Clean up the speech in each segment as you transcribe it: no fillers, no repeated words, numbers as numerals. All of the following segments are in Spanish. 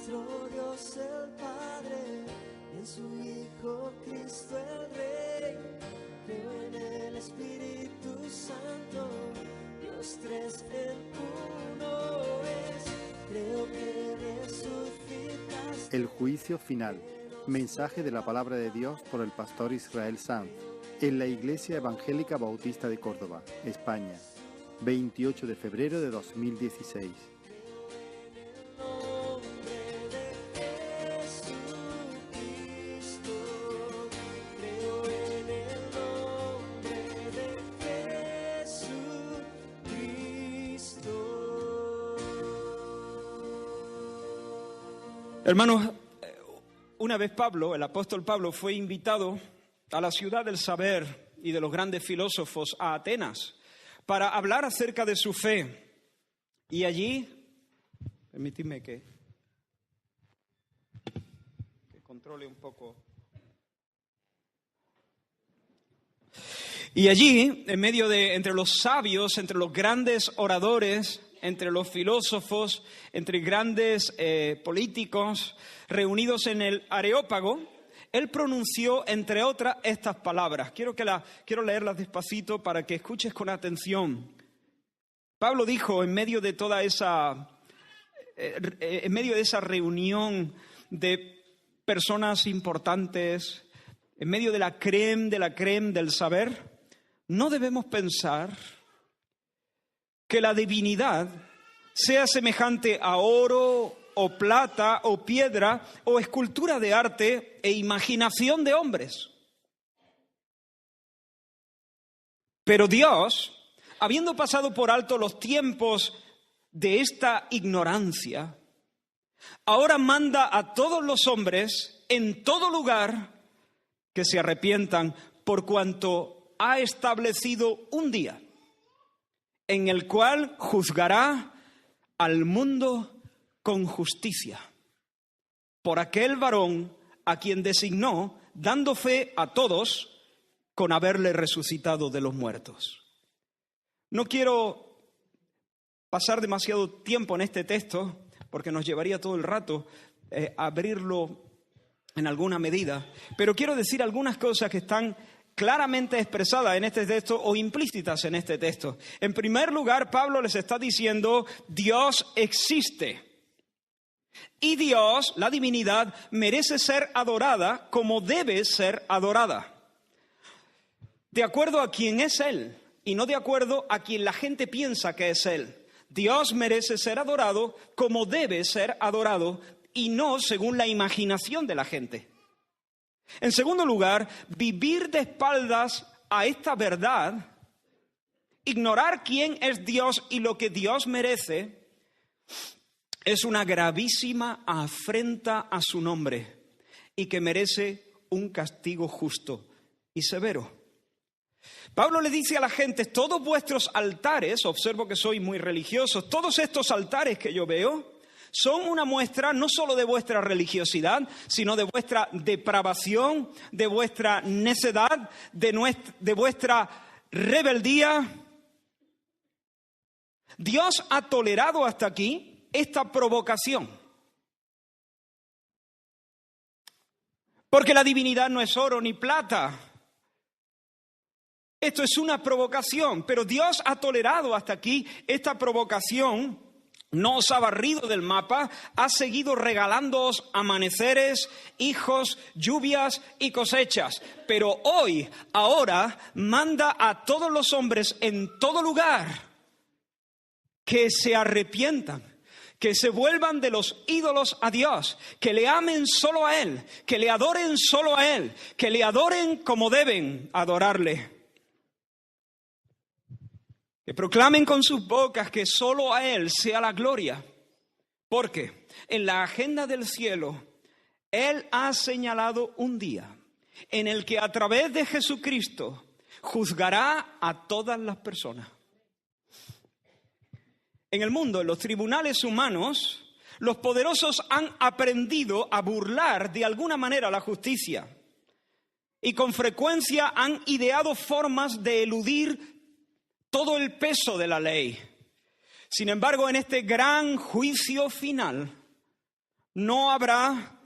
nuestro Dios el Padre, en su Hijo Cristo el Rey. Creo en el Espíritu Santo, Dios tres en uno es. Creo que resucitaste. El juicio final. Mensaje de la palabra de Dios por el pastor Israel Sanz en la Iglesia Evangélica Bautista de Córdoba, España, 28 de febrero de 2016. Hermanos, una vez Pablo, el apóstol Pablo, fue invitado a la ciudad del saber y de los grandes filósofos, a Atenas, para hablar acerca de su fe. Y allí, permitidme que controle un poco. Y allí, entre los sabios, entre los grandes oradores, entre los filósofos, entre grandes políticos reunidos en el Areópago, él pronunció, entre otras, estas palabras. Quiero leerlas despacito para que escuches con atención. Pablo dijo en medio de toda esa reunión de personas importantes, en medio de la crème del saber, no debemos pensar que la divinidad sea semejante a oro o plata o piedra o escultura de arte e imaginación de hombres. Pero Dios, habiendo pasado por alto los tiempos de esta ignorancia, ahora manda a todos los hombres en todo lugar que se arrepientan, por cuanto ha establecido un día en el cual juzgará al mundo con justicia, por aquel varón a quien designó, dando fe a todos con haberle resucitado de los muertos. No quiero pasar demasiado tiempo en este texto, porque nos llevaría todo el rato abrirlo en alguna medida, pero quiero decir algunas cosas que están claramente expresadas en este texto o implícitas en este texto. En primer lugar, Pablo les está diciendo, Dios existe. Y Dios, la divinidad, merece ser adorada como debe ser adorada. De acuerdo a quién es Él y no de acuerdo a quien la gente piensa que es Él. Dios merece ser adorado como debe ser adorado y no según la imaginación de la gente. En segundo lugar, vivir de espaldas a esta verdad, ignorar quién es Dios y lo que Dios merece, es una gravísima afrenta a su nombre y que merece un castigo justo y severo. Pablo le dice a la gente, todos vuestros altares, observo que sois muy religiosos, todos estos altares que yo veo, son una muestra no solo de vuestra religiosidad, sino de vuestra depravación, de vuestra necedad, de vuestra rebeldía. Dios ha tolerado hasta aquí esta provocación. Porque la divinidad no es oro ni plata. Esto es una provocación, pero Dios ha tolerado hasta aquí esta provocación. No os ha barrido del mapa, ha seguido regalándoos amaneceres, hijos, lluvias y cosechas. Pero hoy, ahora, manda a todos los hombres en todo lugar que se arrepientan, que se vuelvan de los ídolos a Dios, que le amen solo a Él, que le adoren solo a Él, que le adoren como deben adorarle. Que proclamen con sus bocas que solo a Él sea la gloria. Porque en la agenda del cielo, Él ha señalado un día en el que a través de Jesucristo juzgará a todas las personas. En el mundo, en los tribunales humanos, los poderosos han aprendido a burlar de alguna manera la justicia. Y con frecuencia han ideado formas de eludir todo el peso de la ley. Sin embargo, en este gran juicio final, No habrá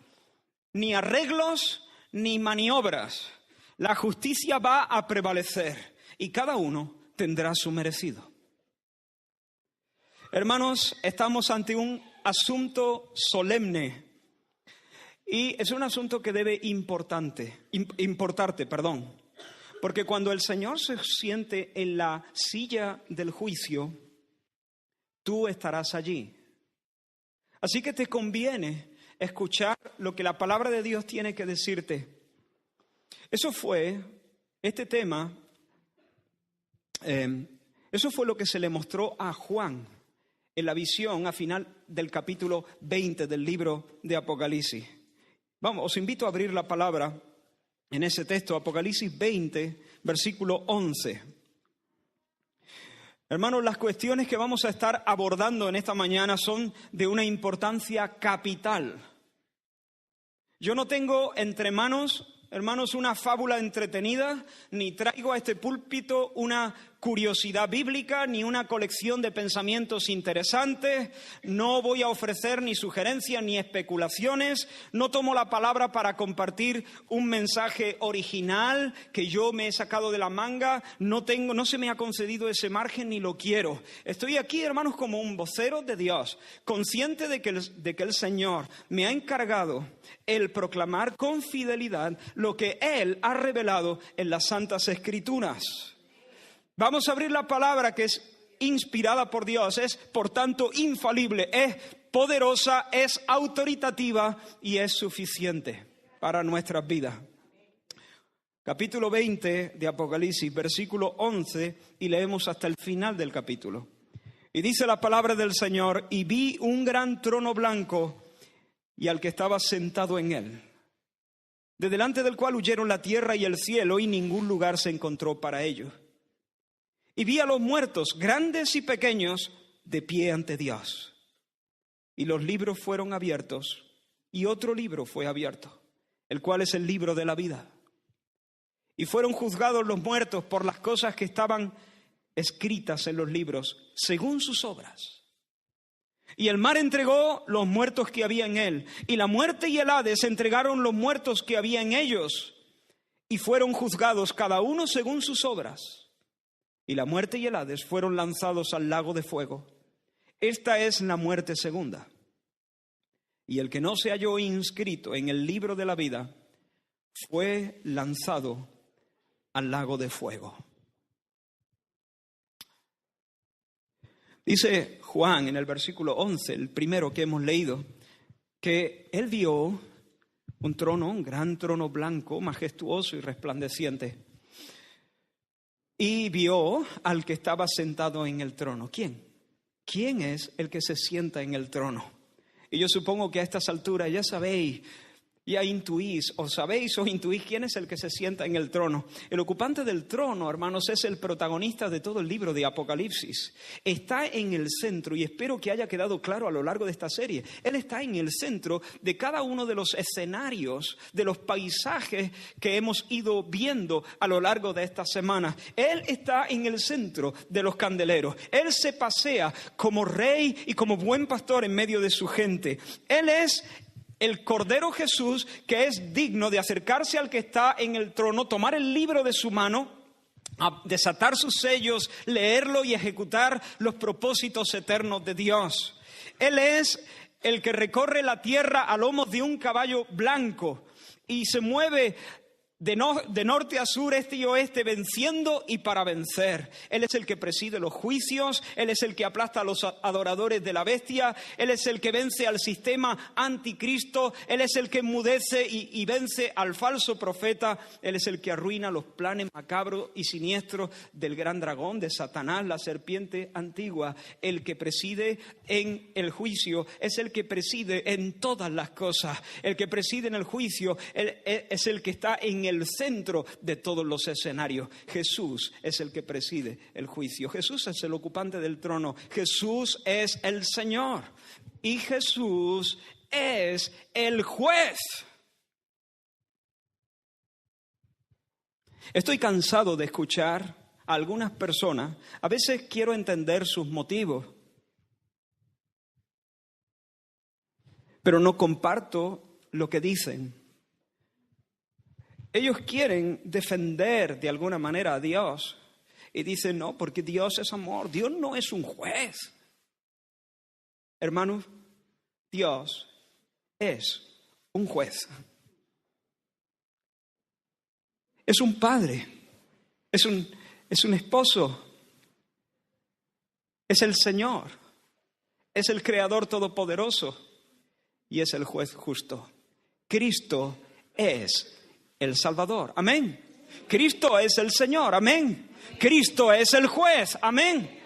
ni arreglos ni maniobras. La justicia va a prevalecer y cada uno tendrá su merecido. Hermanos, estamos ante un asunto solemne y es un asunto que debe importarte, porque cuando el Señor se siente en la silla del juicio, tú estarás allí. Así que te conviene escuchar lo que la palabra de Dios tiene que decirte. Eso fue lo que se le mostró a Juan en la visión a final del capítulo 20 del libro de Apocalipsis. Vamos, os invito a abrir la palabra en ese texto, Apocalipsis 20, versículo 11. Hermanos, las cuestiones que vamos a estar abordando en esta mañana son de una importancia capital. Yo no tengo entre manos, hermanos, una fábula entretenida, ni traigo a este púlpito una curiosidad bíblica, ni una colección de pensamientos interesantes. No voy a ofrecer ni sugerencias ni especulaciones. No tomo la palabra para compartir un mensaje original que yo me he sacado de la manga. No se me ha concedido ese margen ni lo quiero. Estoy aquí, hermanos, como un vocero de Dios, consciente de que el Señor me ha encargado el proclamar con fidelidad lo que Él ha revelado en las Santas Escrituras. Vamos a abrir la palabra que es inspirada por Dios, es por tanto infalible, es poderosa, es autoritativa y es suficiente para nuestras vidas. Capítulo 20 de Apocalipsis, versículo 11, y leemos hasta el final del capítulo. Y dice la palabra del Señor: y vi un gran trono blanco y al que estaba sentado en él, de delante del cual huyeron la tierra y el cielo, y ningún lugar se encontró para ellos. Y vi a los muertos, grandes y pequeños, de pie ante Dios. Y los libros fueron abiertos, y otro libro fue abierto, el cual es el libro de la vida. Y fueron juzgados los muertos por las cosas que estaban escritas en los libros, según sus obras. Y el mar entregó los muertos que había en él, y la muerte y el Hades entregaron los muertos que había en ellos, y fueron juzgados cada uno según sus obras. Y la muerte y el Hades fueron lanzados al lago de fuego. Esta es la muerte segunda. Y el que no se halló inscrito en el libro de la vida fue lanzado al lago de fuego. Dice Juan en el versículo 11, el primero que hemos leído, que él vio un trono, un gran trono blanco, majestuoso y resplandeciente. Y vio al que estaba sentado en el trono. ¿Quién? ¿Quién es el que se sienta en el trono? Y yo supongo que a estas alturas ya sabéis, ya intuís quién es el que se sienta en el trono. El ocupante del trono, hermanos, es el protagonista de todo el libro de Apocalipsis. Está en el centro, y espero que haya quedado claro a lo largo de esta serie. Él está en el centro de cada uno de los escenarios, de los paisajes que hemos ido viendo a lo largo de esta semana. Él está en el centro de los candeleros. Él se pasea como rey y como buen pastor en medio de su gente. Él es el Cordero Jesús, que es digno de acercarse al que está en el trono, tomar el libro de su mano, a desatar sus sellos, leerlo y ejecutar los propósitos eternos de Dios. Él es el que recorre la tierra a lomos de un caballo blanco y se mueve de norte a sur, este y oeste, venciendo y para vencer. Él es el que preside los juicios, Él es el que aplasta a los adoradores de la bestia, Él es el que vence al sistema anticristo, Él es el que enmudece y vence al falso profeta, Él es el que arruina los planes macabros y siniestros del gran dragón, de Satanás, la serpiente antigua. El que preside en el juicio es el que preside en todas las cosas. El que preside en el juicio es el que está en el centro de todos los escenarios. Jesús es el que preside el juicio. Jesús es el ocupante del trono. Jesús es el Señor. Y Jesús es el juez. Estoy cansado de escuchar a algunas personas. A veces quiero entender sus motivos. pero no comparto lo que dicen. Ellos quieren defender de alguna manera a Dios y dicen, no, porque Dios es amor, Dios no es un juez. Hermanos, Dios es un juez. Es un padre, es un esposo, es el Señor, es el Creador todopoderoso y es el juez justo. Cristo es el Salvador, amén. Cristo es el Señor, amén. Cristo es el juez, amén.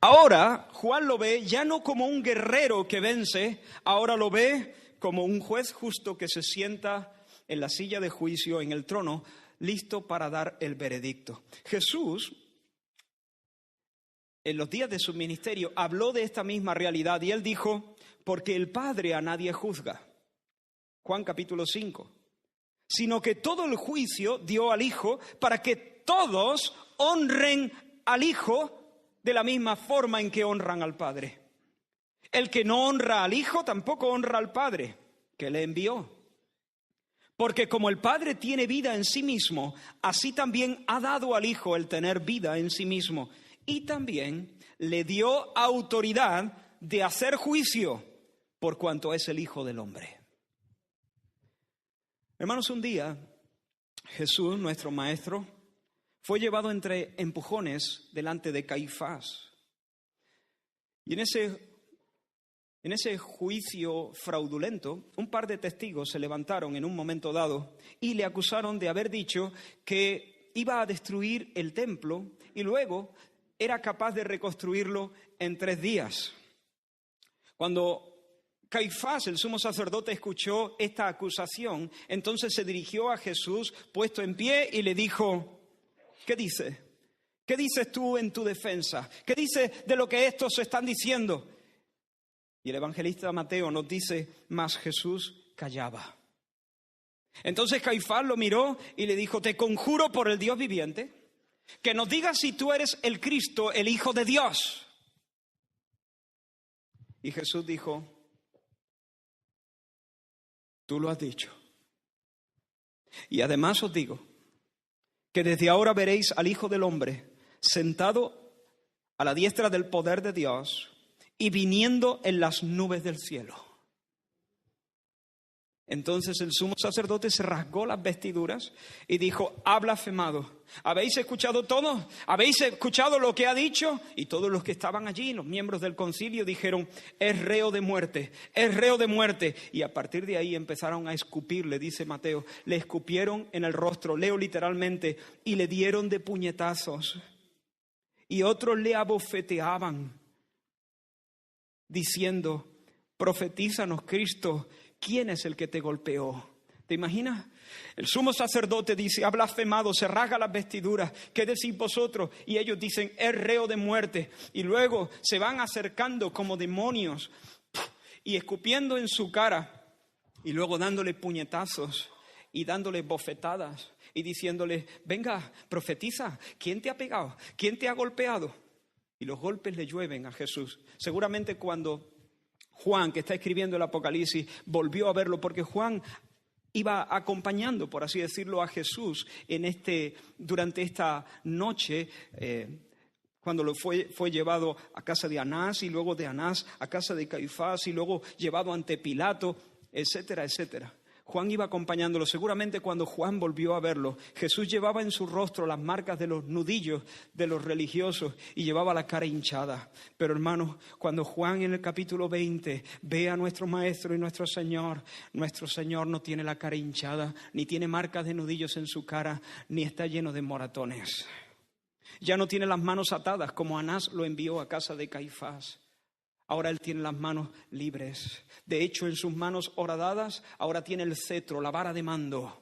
Ahora Juan lo ve ya no como un guerrero que vence, ahora lo ve como un juez justo que se sienta en la silla de juicio, en el trono, listo para dar el veredicto. Jesús, en los días de su ministerio, habló de esta misma realidad y él dijo, porque el Padre a nadie juzga. Juan capítulo 5. Sino que todo el juicio dio al Hijo para que todos honren al Hijo de la misma forma en que honran al Padre. El que no honra al Hijo tampoco honra al Padre que le envió. Porque como el Padre tiene vida en sí mismo, así también ha dado al Hijo el tener vida en sí mismo. Y también le dio autoridad de hacer juicio por cuanto es el Hijo del Hombre. Hermanos, un día Jesús, nuestro Maestro, fue llevado entre empujones delante de Caifás. Y en ese juicio fraudulento, un par de testigos se levantaron en un momento dado y le acusaron de haber dicho que iba a destruir el templo y luego era capaz de reconstruirlo en 3 días. Cuando Caifás, el sumo sacerdote, escuchó esta acusación, entonces se dirigió a Jesús puesto en pie y le dijo, ¿qué dices? ¿Qué dices tú en tu defensa? ¿Qué dices de lo que estos están diciendo? Y el evangelista Mateo nos dice, mas Jesús callaba. Entonces Caifás lo miró y le dijo, te conjuro por el Dios viviente, que nos digas si tú eres el Cristo, el Hijo de Dios. Y Jesús dijo, tú lo has dicho. Y además os digo que desde ahora veréis al Hijo del Hombre sentado a la diestra del poder de Dios y viniendo en las nubes del cielo. Entonces el sumo sacerdote se rasgó las vestiduras y dijo, ha blasfemado. ¿Habéis escuchado todo? ¿Habéis escuchado lo que ha dicho? Y todos los que estaban allí, los miembros del concilio, dijeron, es reo de muerte, es reo de muerte. Y a partir de ahí empezaron a escupirle, dice Mateo, le escupieron en el rostro, leo literalmente, y le dieron de puñetazos. Y otros le abofeteaban, diciendo, profetízanos, Cristo, ¿quién es el que te golpeó? ¿Te imaginas? El sumo sacerdote dice, ha blasfemado, se rasga las vestiduras. ¿Qué decís vosotros? Y ellos dicen, es reo de muerte. Y luego se van acercando como demonios y escupiendo en su cara y luego dándole puñetazos y dándole bofetadas y diciéndole, venga, profetiza, ¿quién te ha pegado? ¿Quién te ha golpeado? Y los golpes le llueven a Jesús. Seguramente cuando Juan, que está escribiendo el Apocalipsis, volvió a verlo, porque Juan iba acompañando, por así decirlo, a Jesús durante esta noche, cuando fue llevado a casa de Anás y luego de Anás a casa de Caifás y luego llevado ante Pilato, etcétera, etcétera. Juan iba acompañándolo. Seguramente cuando Juan volvió a verlo, Jesús llevaba en su rostro las marcas de los nudillos de los religiosos y llevaba la cara hinchada. Pero hermanos, cuando Juan en el capítulo 20 ve a nuestro Maestro y nuestro Señor no tiene la cara hinchada, ni tiene marcas de nudillos en su cara, ni está lleno de moratones. Ya no tiene las manos atadas como Anás lo envió a casa de Caifás. Ahora él tiene las manos libres. De hecho, en sus manos horadadas, ahora tiene el cetro, la vara de mando.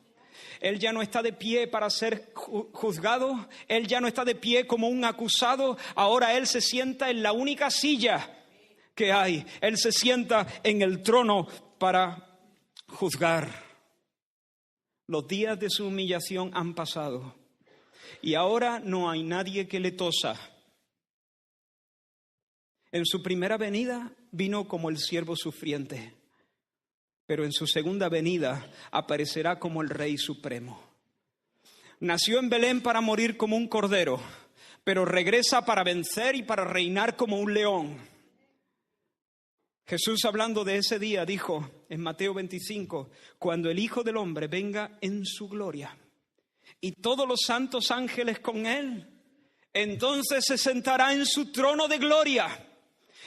Él ya no está de pie para ser juzgado. Él ya no está de pie como un acusado. Ahora él se sienta en la única silla que hay. Él se sienta en el trono para juzgar. Los días de su humillación han pasado. Y ahora no hay nadie que le tosa. En su primera venida vino como el siervo sufriente, pero en su segunda venida aparecerá como el Rey Supremo. Nació en Belén para morir como un cordero, pero regresa para vencer y para reinar como un león. Jesús, hablando de ese día, dijo en Mateo 25, cuando el Hijo del Hombre venga en su gloria y todos los santos ángeles con él, entonces se sentará en su trono de gloria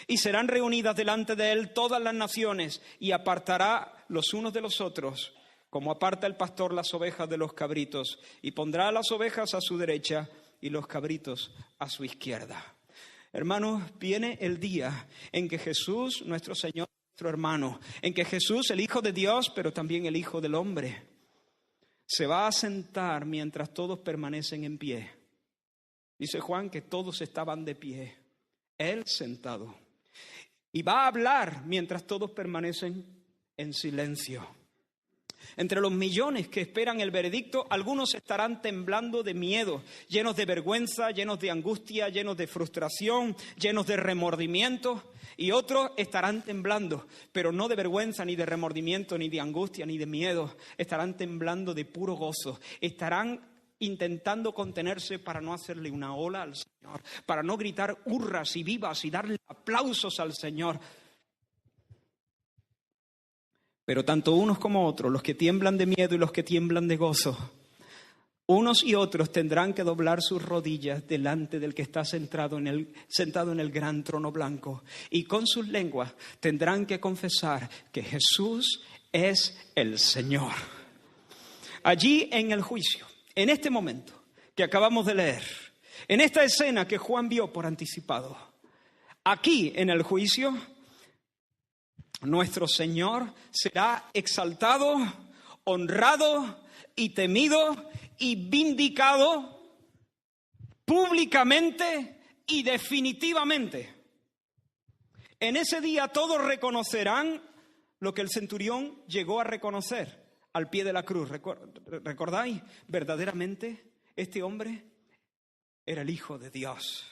y serán reunidas delante de él todas las naciones y apartará los unos de los otros, como aparta el pastor las ovejas de los cabritos, y pondrá a las ovejas a su derecha y los cabritos a su izquierda. Hermanos, viene el día en que Jesús, nuestro Señor, nuestro hermano, en que Jesús, el Hijo de Dios, pero también el Hijo del Hombre, se va a sentar mientras todos permanecen en pie. Dice Juan que todos estaban de pie, él sentado. Y va a hablar mientras todos permanecen en silencio. Entre los millones que esperan el veredicto, algunos estarán temblando de miedo, llenos de vergüenza, llenos de angustia, llenos de frustración, llenos de remordimiento. Y otros estarán temblando, pero no de vergüenza, ni de remordimiento, ni de angustia, ni de miedo. Estarán temblando de puro gozo. Estarán intentando contenerse para no hacerle una ola al Señor, para no gritar hurras y vivas y darle aplausos al Señor. Pero tanto unos como otros, los que tiemblan de miedo y los que tiemblan de gozo, unos y otros tendrán que doblar sus rodillas delante del que está sentado en el gran trono blanco, y con sus lenguas tendrán que confesar que Jesús es el Señor. Allí en el juicio, en este momento que acabamos de leer, en esta escena que Juan vio por anticipado, aquí en el juicio, nuestro Señor será exaltado, honrado y temido y vindicado públicamente y definitivamente. En ese día todos reconocerán lo que el centurión llegó a reconocer al pie de la cruz. ¿Recordáis? Verdaderamente este hombre era el Hijo de Dios.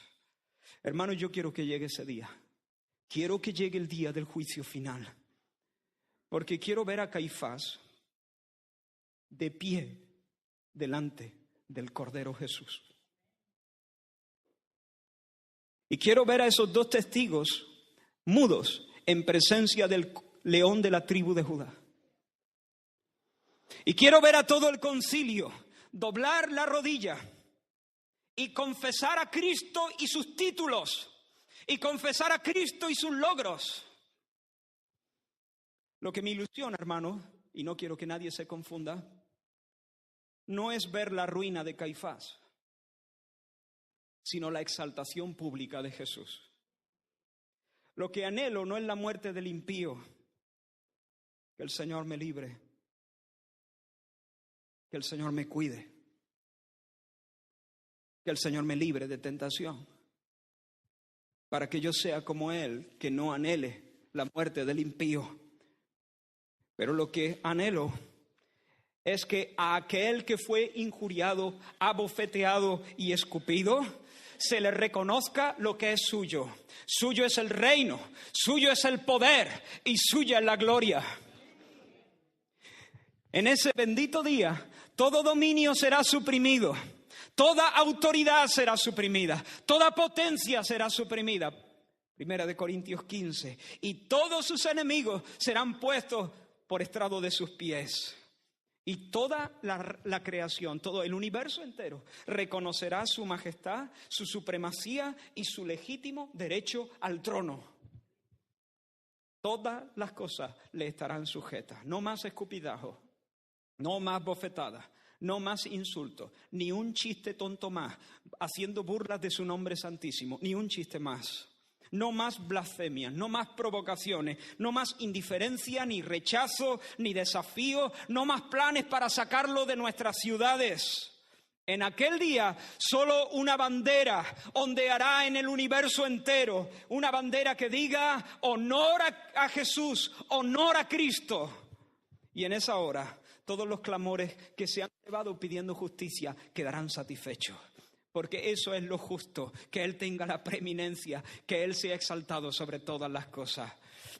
Hermanos, yo quiero que llegue ese día. Quiero que llegue el día del juicio final, porque quiero ver a Caifás de pie delante del Cordero Jesús. Y quiero ver a esos dos testigos mudos en presencia del león de la tribu de Judá. Y quiero ver a todo el concilio doblar la rodilla y confesar a Cristo y sus títulos, y confesar a Cristo y sus logros. Lo que me ilusiona, hermano, y no quiero que nadie se confunda, no es ver la ruina de Caifás, sino la exaltación pública de Jesús. Lo que anhelo no es la muerte del impío, que el Señor me libre, que el Señor me cuide, que el Señor me libre de tentación, para que yo sea como Él, que no anhele la muerte del impío. Pero lo que anhelo es que a aquel que fue injuriado, abofeteado y escupido, se le reconozca lo que es suyo. Suyo es el reino, suyo es el poder y suya es la gloria. En ese bendito día, todo dominio será suprimido. Toda autoridad será suprimida, toda potencia será suprimida. 1 Corintios 15. Y todos sus enemigos serán puestos por estrado de sus pies. Y toda la creación, todo el universo entero, reconocerá su majestad, su supremacía y su legítimo derecho al trono. Todas las cosas le estarán sujetas. No más escupidajo, no más bofetadas, no más insultos, ni un chiste tonto más, haciendo burlas de su nombre santísimo, ni un chiste más. No más blasfemias, no más provocaciones, no más indiferencia, ni rechazo, ni desafío, no más planes para sacarlo de nuestras ciudades. En aquel día solo una bandera ondeará en el universo entero, una bandera que diga honor a Jesús, honor a Cristo. Y en esa hora todos los clamores que se han llevado pidiendo justicia quedarán satisfechos, porque eso es lo justo, que Él tenga la preeminencia, que Él sea exaltado sobre todas las cosas.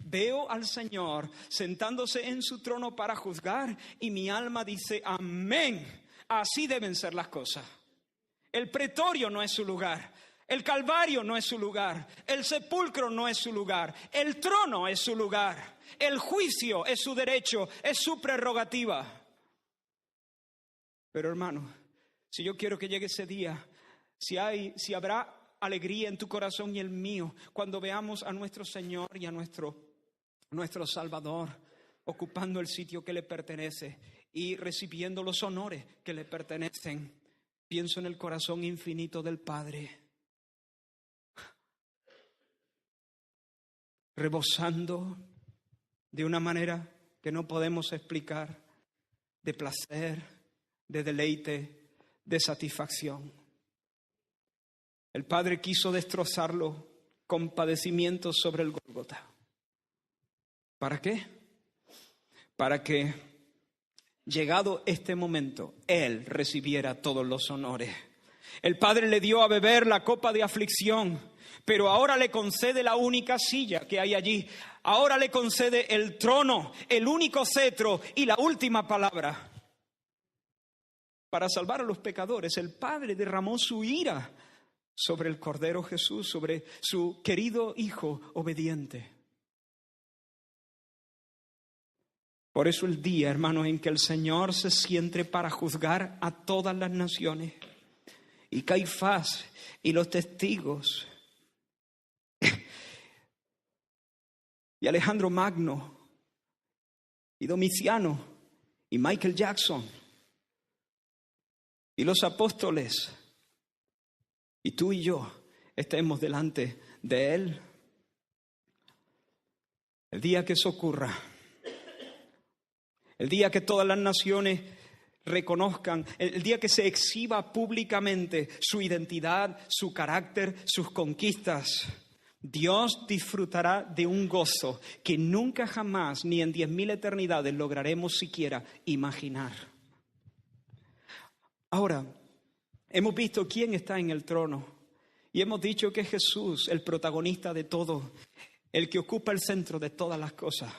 Veo al Señor sentándose en su trono para juzgar y mi alma dice, amén, así deben ser las cosas. El pretorio no es su lugar, el calvario no es su lugar, el sepulcro no es su lugar, el trono es su lugar, el juicio es su derecho, es su prerrogativa. Pero hermano, si yo quiero que llegue ese día, si habrá alegría en tu corazón y el mío cuando veamos a nuestro Señor y a nuestro Salvador ocupando el sitio que le pertenece y recibiendo los honores que le pertenecen, pienso en el corazón infinito del Padre, rebosando de una manera que no podemos explicar, de placer, de deleite, de satisfacción. El Padre quiso destrozarlo con padecimientos sobre el Gólgota. ¿Para qué? Para que, llegado este momento, Él recibiera todos los honores. El Padre le dio a beber la copa de aflicción, pero ahora le concede la única silla que hay allí. Ahora le concede el trono, el único cetro y la última palabra. Para salvar a los pecadores, el Padre derramó su ira sobre el Cordero Jesús, sobre su querido Hijo obediente. Por eso el día, hermanos, en que el Señor se siente para juzgar a todas las naciones, y Caifás y los testigos, y Alejandro Magno, y Domiciano, y Michael Jackson, y los apóstoles, y tú y yo estemos delante de Él. El día que eso ocurra, el día que todas las naciones reconozcan, el día que se exhiba públicamente su identidad, su carácter, sus conquistas, Dios disfrutará de un gozo que nunca jamás, ni en 10.000 eternidades, lograremos siquiera imaginar. Ahora, hemos visto quién está en el trono y hemos dicho que es Jesús, el protagonista de todo, el que ocupa el centro de todas las cosas.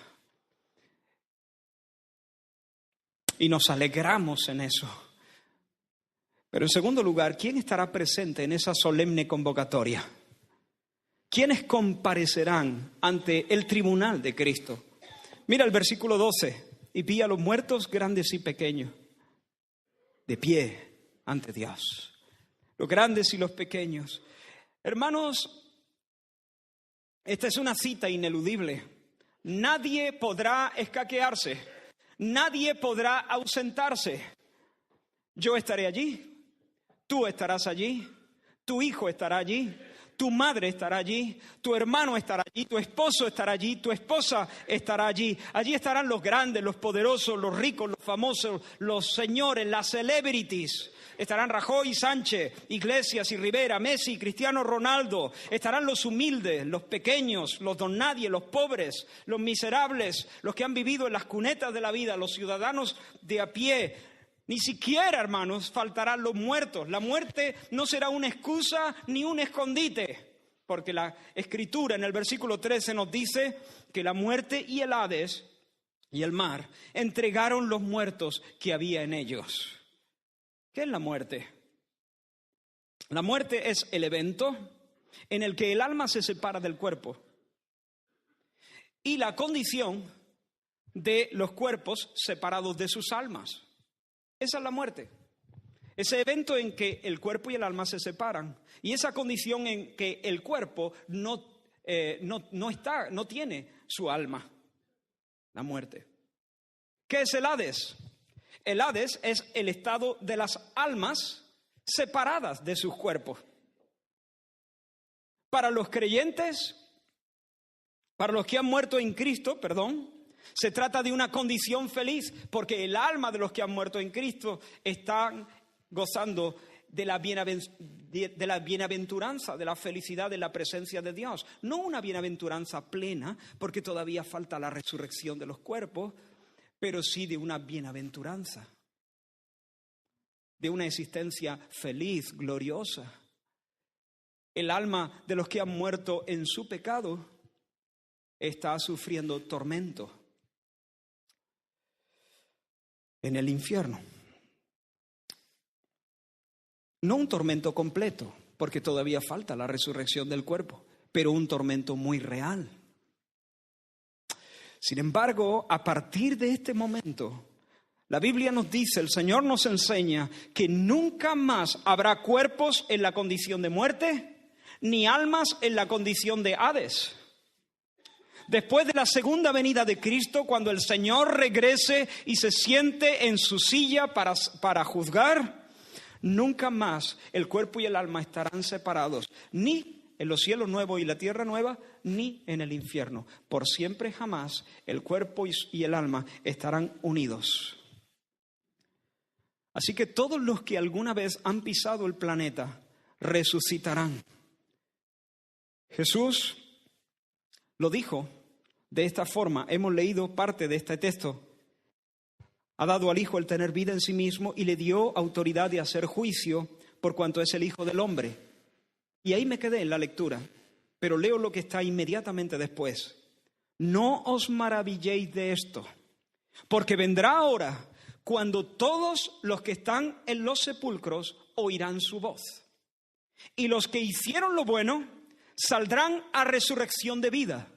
Y nos alegramos en eso. Pero en segundo lugar, ¿quién estará presente en esa solemne convocatoria? ¿Quiénes comparecerán ante el tribunal de Cristo? Mira el versículo 12. Y vi a los muertos grandes y pequeños, de pie ante Dios. Los grandes y los pequeños. Hermanos, esta es una cita ineludible. Nadie podrá escaquearse. Nadie podrá ausentarse. Yo estaré allí, tú estarás allí, tu hijo estará allí, tu madre estará allí, tu hermano estará allí, tu esposo estará allí, tu esposa estará allí. Allí estarán los grandes, los poderosos, los ricos, los famosos, los señores, las celebrities. Estarán Rajoy y Sánchez, Iglesias y Rivera, Messi y Cristiano Ronaldo. Estarán los humildes, los pequeños, los don nadie, los pobres, los miserables, los que han vivido en las cunetas de la vida, los ciudadanos de a pie. Ni siquiera, hermanos, faltarán los muertos. La muerte no será una excusa ni un escondite, porque la Escritura en el versículo 13 nos dice que la muerte y el Hades y el mar entregaron los muertos que había en ellos. ¿Qué es la muerte? La muerte es el evento en el que el alma se separa del cuerpo y la condición de los cuerpos separados de sus almas. Esa es la muerte. Ese evento en que el cuerpo y el alma se separan y esa condición en que el cuerpo no tiene su alma. La muerte. ¿Qué es el Hades? El Hades es el estado de las almas separadas de sus cuerpos. Para los creyentes, para los que han muerto en Cristo, se trata de una condición feliz, porque el alma de los que han muerto en Cristo están gozando de la bienaventuranza, de la felicidad de la presencia de Dios. No una bienaventuranza plena, porque todavía falta la resurrección de los cuerpos, pero sí de una bienaventuranza. de una existencia feliz, gloriosa. El alma de los que han muerto en su pecado está sufriendo tormento en el infierno. No un tormento completo, porque todavía falta la resurrección del cuerpo, pero un tormento muy real. Sin embargo, a partir de este momento, la Biblia nos dice, el Señor nos enseña que nunca más habrá cuerpos en la condición de muerte, ni almas en la condición de Hades. Después de la segunda venida de Cristo, cuando el Señor regrese y se siente en su silla para juzgar, nunca más el cuerpo y el alma estarán separados, ni en los cielos nuevos y la tierra nueva, ni en el infierno. Por siempre jamás el cuerpo y el alma estarán unidos. Así que todos los que alguna vez han pisado el planeta resucitarán. Jesús lo dijo de esta forma. Hemos leído parte de este texto. Ha dado al Hijo el tener vida en sí mismo y le dio autoridad de hacer juicio por cuanto es el Hijo del Hombre. Y ahí me quedé en la lectura, pero leo lo que está inmediatamente después. No os maravilléis de esto, porque vendrá hora cuando todos los que están en los sepulcros oirán su voz. Y los que hicieron lo bueno saldrán a resurrección de vida.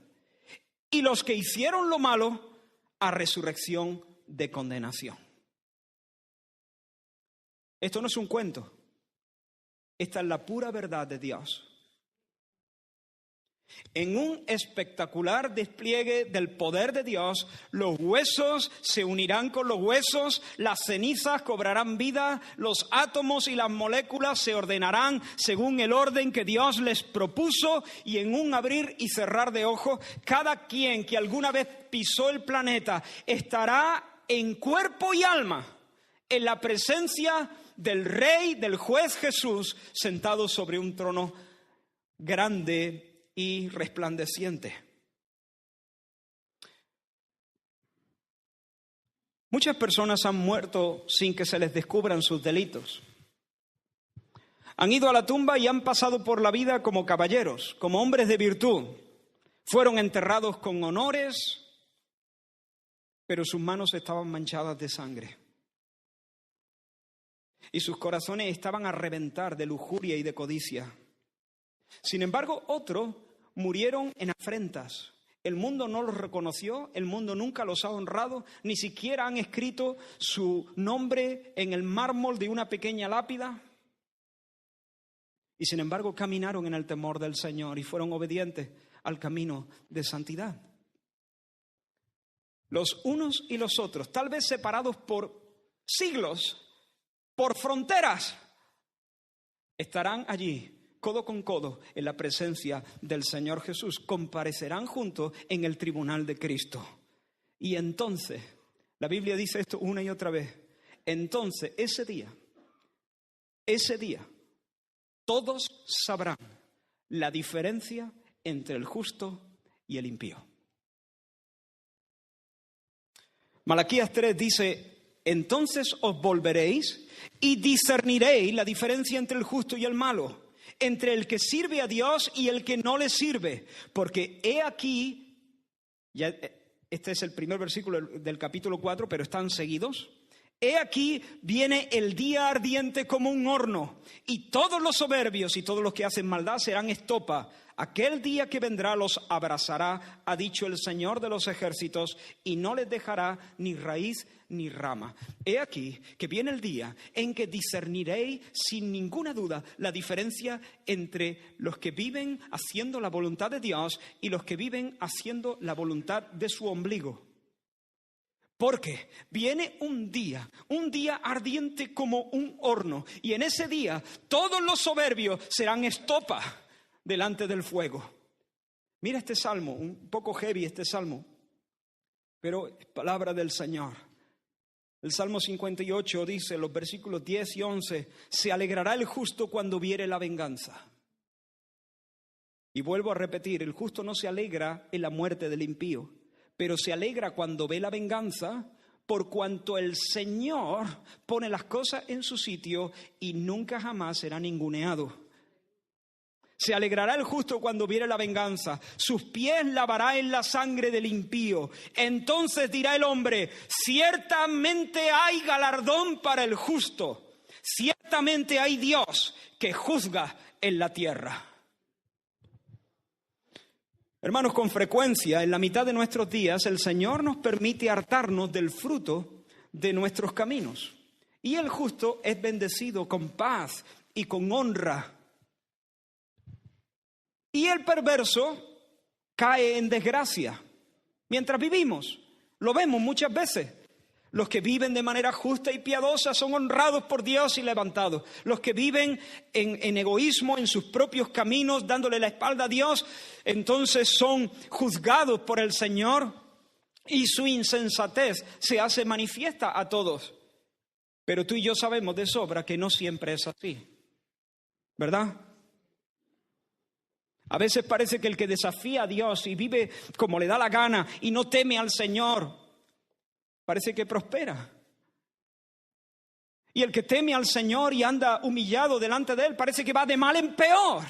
Y los que hicieron lo malo a resurrección de condenación. Esto no es un cuento. Esta es la pura verdad de Dios. En un espectacular despliegue del poder de Dios, los huesos se unirán con los huesos, las cenizas cobrarán vida, los átomos y las moléculas se ordenarán según el orden que Dios les propuso, y en un abrir y cerrar de ojos, cada quien que alguna vez pisó el planeta estará en cuerpo y alma en la presencia del Rey, del Juez Jesús, sentado sobre un trono grande y resplandeciente. Muchas personas han muerto sin que se les descubran sus delitos. Han ido a la tumba y han pasado por la vida como caballeros, como hombres de virtud. Fueron enterrados con honores, pero sus manos estaban manchadas de sangre. Y sus corazones estaban a reventar de lujuria y de codicia. Sin embargo, otros murieron en afrentas. El mundo no los reconoció, el mundo nunca los ha honrado, ni siquiera han escrito su nombre en el mármol de una pequeña lápida. Y sin embargo, caminaron en el temor del Señor y fueron obedientes al camino de santidad. Los unos y los otros, tal vez separados por siglos, por fronteras, estarán allí codo con codo en la presencia del Señor Jesús. Comparecerán juntos en el tribunal de Cristo. Y entonces, la Biblia dice esto una y otra vez, entonces ese día, todos sabrán la diferencia entre el justo y el impío. Malaquías 3 dice, entonces os volveréis y discerniréis la diferencia entre el justo y el malo, entre el que sirve a Dios y el que no le sirve. Porque he aquí, ya este es el primer versículo del capítulo 4, pero están seguidos. He aquí viene el día ardiente como un horno, y todos los soberbios y todos los que hacen maldad serán estopa. Aquel día que vendrá los abrazará, ha dicho el Señor de los ejércitos, y no les dejará ni raíz ni rama. He aquí que viene el día en que discerniréis sin ninguna duda la diferencia entre los que viven haciendo la voluntad de Dios y los que viven haciendo la voluntad de su ombligo. Porque viene un día ardiente como un horno, y en ese día todos los soberbios serán estopa delante del fuego. Mira este salmo, un poco heavy este salmo, pero es palabra del Señor. El Salmo 58 dice, los versículos 10 y 11, se alegrará el justo cuando viere la venganza. Y vuelvo a repetir, el justo no se alegra en la muerte del impío, pero se alegra cuando ve la venganza, por cuanto el Señor pone las cosas en su sitio y nunca jamás será ninguneado. Se alegrará el justo cuando viere la venganza. Sus pies lavará en la sangre del impío. Entonces dirá el hombre: ciertamente hay galardón para el justo. Ciertamente hay Dios que juzga en la tierra. Hermanos, con frecuencia, en la mitad de nuestros días, el Señor nos permite hartarnos del fruto de nuestros caminos. Y el justo es bendecido con paz y con honra. Y el perverso cae en desgracia. Mientras vivimos, lo vemos muchas veces. Los que viven de manera justa y piadosa son honrados por Dios y levantados. Los que viven en egoísmo, en sus propios caminos, dándole la espalda a Dios, entonces son juzgados por el Señor y su insensatez se hace manifiesta a todos. Pero tú y yo sabemos de sobra que no siempre es así, ¿verdad? A veces parece que el que desafía a Dios y vive como le da la gana y no teme al Señor, parece que prospera. Y el que teme al Señor y anda humillado delante de Él, parece que va de mal en peor.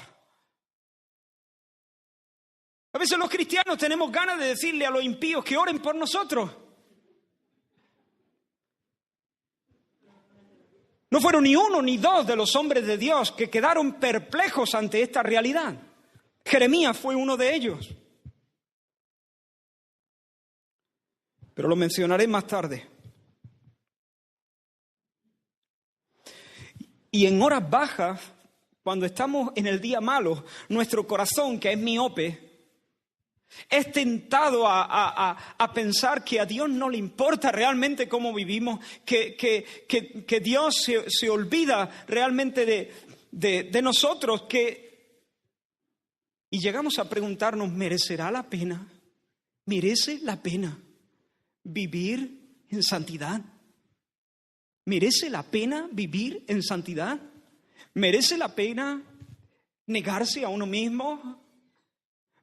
A veces los cristianos tenemos ganas de decirle a los impíos que oren por nosotros. No fueron ni uno ni dos de los hombres de Dios que quedaron perplejos ante esta realidad. Jeremías fue uno de ellos. Pero lo mencionaré más tarde. Y en horas bajas, cuando estamos en el día malo, nuestro corazón, que es miope, es tentado a pensar que a Dios no le importa realmente cómo vivimos, que Dios se olvida realmente de nosotros, y llegamos a preguntarnos, ¿merecerá la pena? ¿Merece la pena vivir en santidad? ¿Merece la pena vivir en santidad? ¿Merece la pena negarse a uno mismo?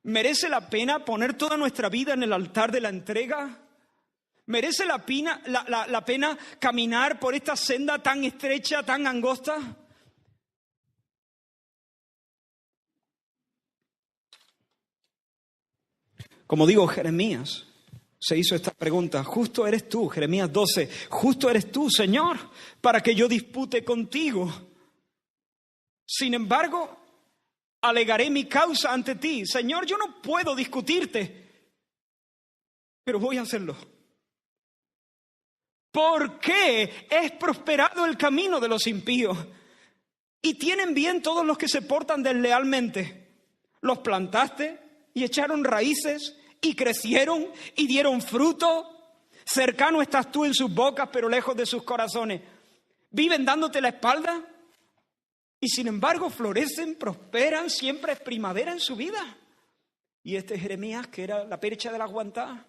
¿Merece la pena poner toda nuestra vida en el altar de la entrega? ¿Merece la pena caminar por esta senda tan estrecha, tan angosta? Como digo, Jeremías se hizo esta pregunta: justo eres tú, Jeremías 12, justo eres tú, Señor, para que yo dispute contigo. Sin embargo, alegaré mi causa ante ti. Señor, yo no puedo discutirte, pero voy a hacerlo. ¿Por qué es prosperado el camino de los impíos? Y tienen bien todos los que se portan deslealmente. Los plantaste y echaron raíces y crecieron y dieron fruto. Cercano estás tú en sus bocas, pero lejos de sus corazones. Viven dándote la espalda y sin embargo florecen, prosperan, siempre es primavera en su vida. Y este Jeremías, que era la percha de la aguantada.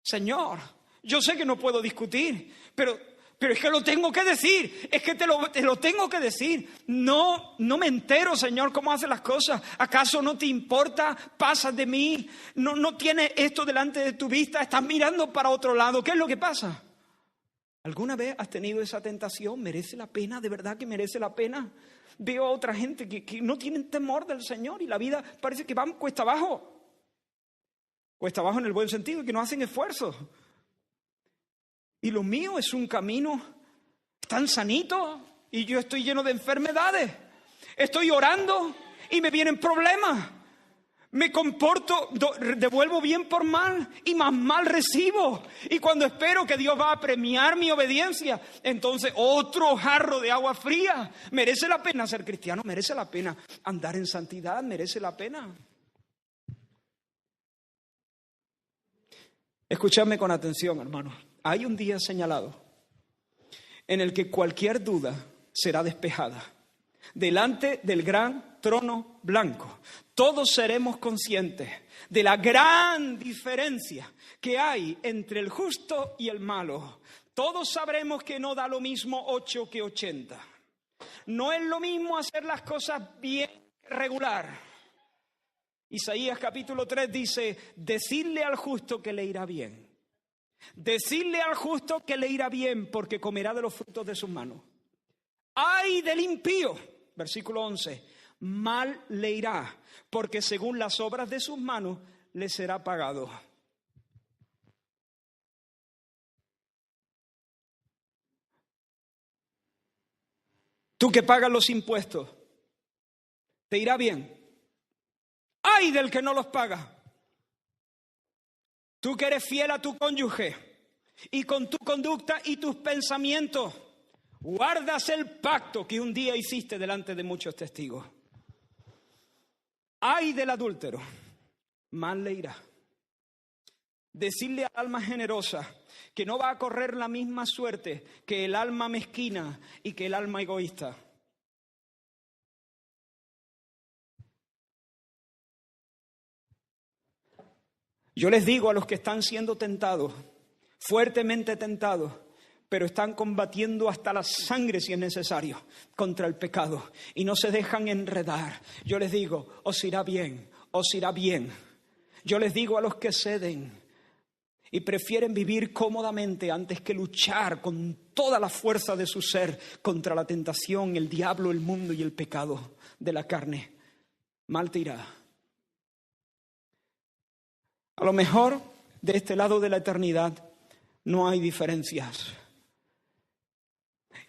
Señor, yo sé que no puedo discutir, pero es que lo tengo que decir, es que te lo tengo que decir. No me entero, Señor, cómo haces las cosas. ¿Acaso no te importa? ¿Pasas de mí? ¿No tienes esto delante de tu vista? ¿Estás mirando para otro lado? ¿Qué es lo que pasa? ¿Alguna vez has tenido esa tentación? ¿Merece la pena? ¿De verdad que merece la pena? Veo a otra gente que no tienen temor del Señor y la vida parece que van cuesta abajo. Cuesta abajo en el buen sentido, que no hacen esfuerzos. Y lo mío es un camino tan sanito y yo estoy lleno de enfermedades. Estoy orando y me vienen problemas. Me comporto, devuelvo bien por mal y más mal recibo. Y cuando espero que Dios va a premiar mi obediencia, entonces otro jarro de agua fría. ¿Merece la pena ser cristiano? ¿Merece la pena andar en santidad? ¿Merece la pena? Escuchadme con atención, hermanos. Hay un día señalado en el que cualquier duda será despejada. Delante del gran trono blanco, todos seremos conscientes de la gran diferencia que hay entre el justo y el malo. Todos sabremos que no da lo mismo 8 que 80. No es lo mismo hacer las cosas bien regular. Isaías capítulo 3 dice: decidle al justo que le irá bien. Decidle al justo que le irá bien, porque comerá de los frutos de sus manos. ¡Ay del impío! Versículo 11. Mal le irá, porque según las obras de sus manos le será pagado. Tú que pagas los impuestos, te irá bien. ¡Ay del que no los paga! Tú que eres fiel a tu cónyuge y con tu conducta y tus pensamientos guardas el pacto que un día hiciste delante de muchos testigos. ¡Ay del adúltero! Mal le irá. Decirle al alma generosa que no va a correr la misma suerte que el alma mezquina y que el alma egoísta. Yo les digo a los que están siendo tentados, fuertemente tentados, pero están combatiendo hasta la sangre si es necesario contra el pecado y no se dejan enredar. Yo les digo, os irá bien, os irá bien. Yo les digo a los que ceden y prefieren vivir cómodamente antes que luchar con toda la fuerza de su ser contra la tentación, el diablo, el mundo y el pecado de la carne, mal te irá. A lo mejor de este lado de la eternidad no hay diferencias.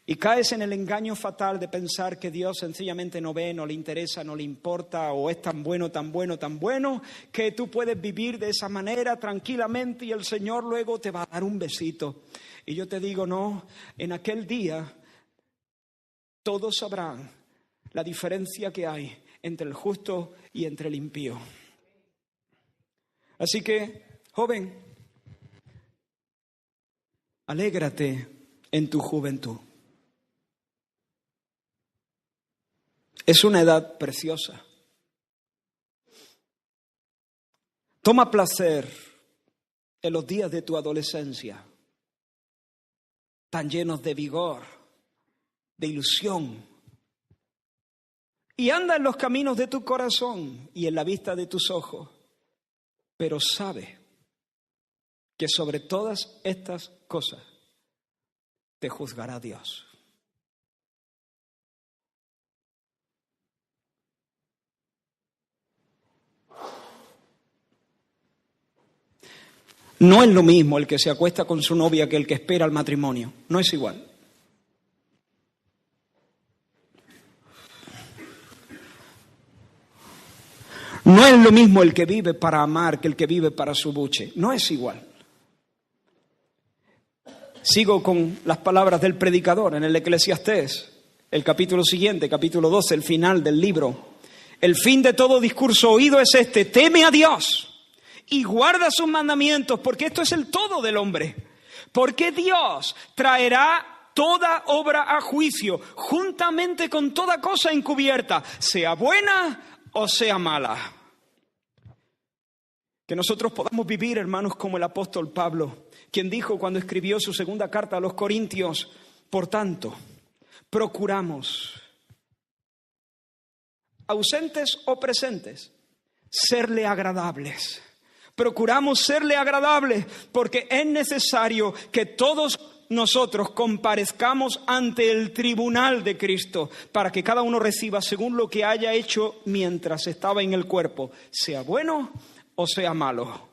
Y caes en el engaño fatal de pensar que Dios sencillamente no ve, no le interesa, no le importa, o es tan bueno, tan bueno, tan bueno, que tú puedes vivir de esa manera tranquilamente y el Señor luego te va a dar un besito. Y yo te digo, no, en aquel día todos sabrán la diferencia que hay entre el justo y entre el impío. Así que, joven, alégrate en tu juventud. Es una edad preciosa. Toma placer en los días de tu adolescencia, tan llenos de vigor, de ilusión. Y anda en los caminos de tu corazón y en la vista de tus ojos. Pero sabe que sobre todas estas cosas te juzgará Dios. No es lo mismo el que se acuesta con su novia que el que espera el matrimonio. No es igual. No es lo mismo el que vive para amar que el que vive para su buche. No es igual. Sigo con las palabras del predicador en el Eclesiastés, el capítulo siguiente, capítulo 12, el final del libro. El fin de todo discurso oído es este: teme a Dios y guarda sus mandamientos, porque esto es el todo del hombre. Porque Dios traerá toda obra a juicio, juntamente con toda cosa encubierta, sea buena o sea mala. Que nosotros podamos vivir, hermanos, como el apóstol Pablo, quien dijo cuando escribió su segunda carta a los Corintios: por tanto, procuramos, ausentes o presentes, serle agradables. Procuramos serle agradables porque es necesario que todos nosotros comparezcamos ante el tribunal de Cristo para que cada uno reciba según lo que haya hecho mientras estaba en el cuerpo, sea bueno o sea malo.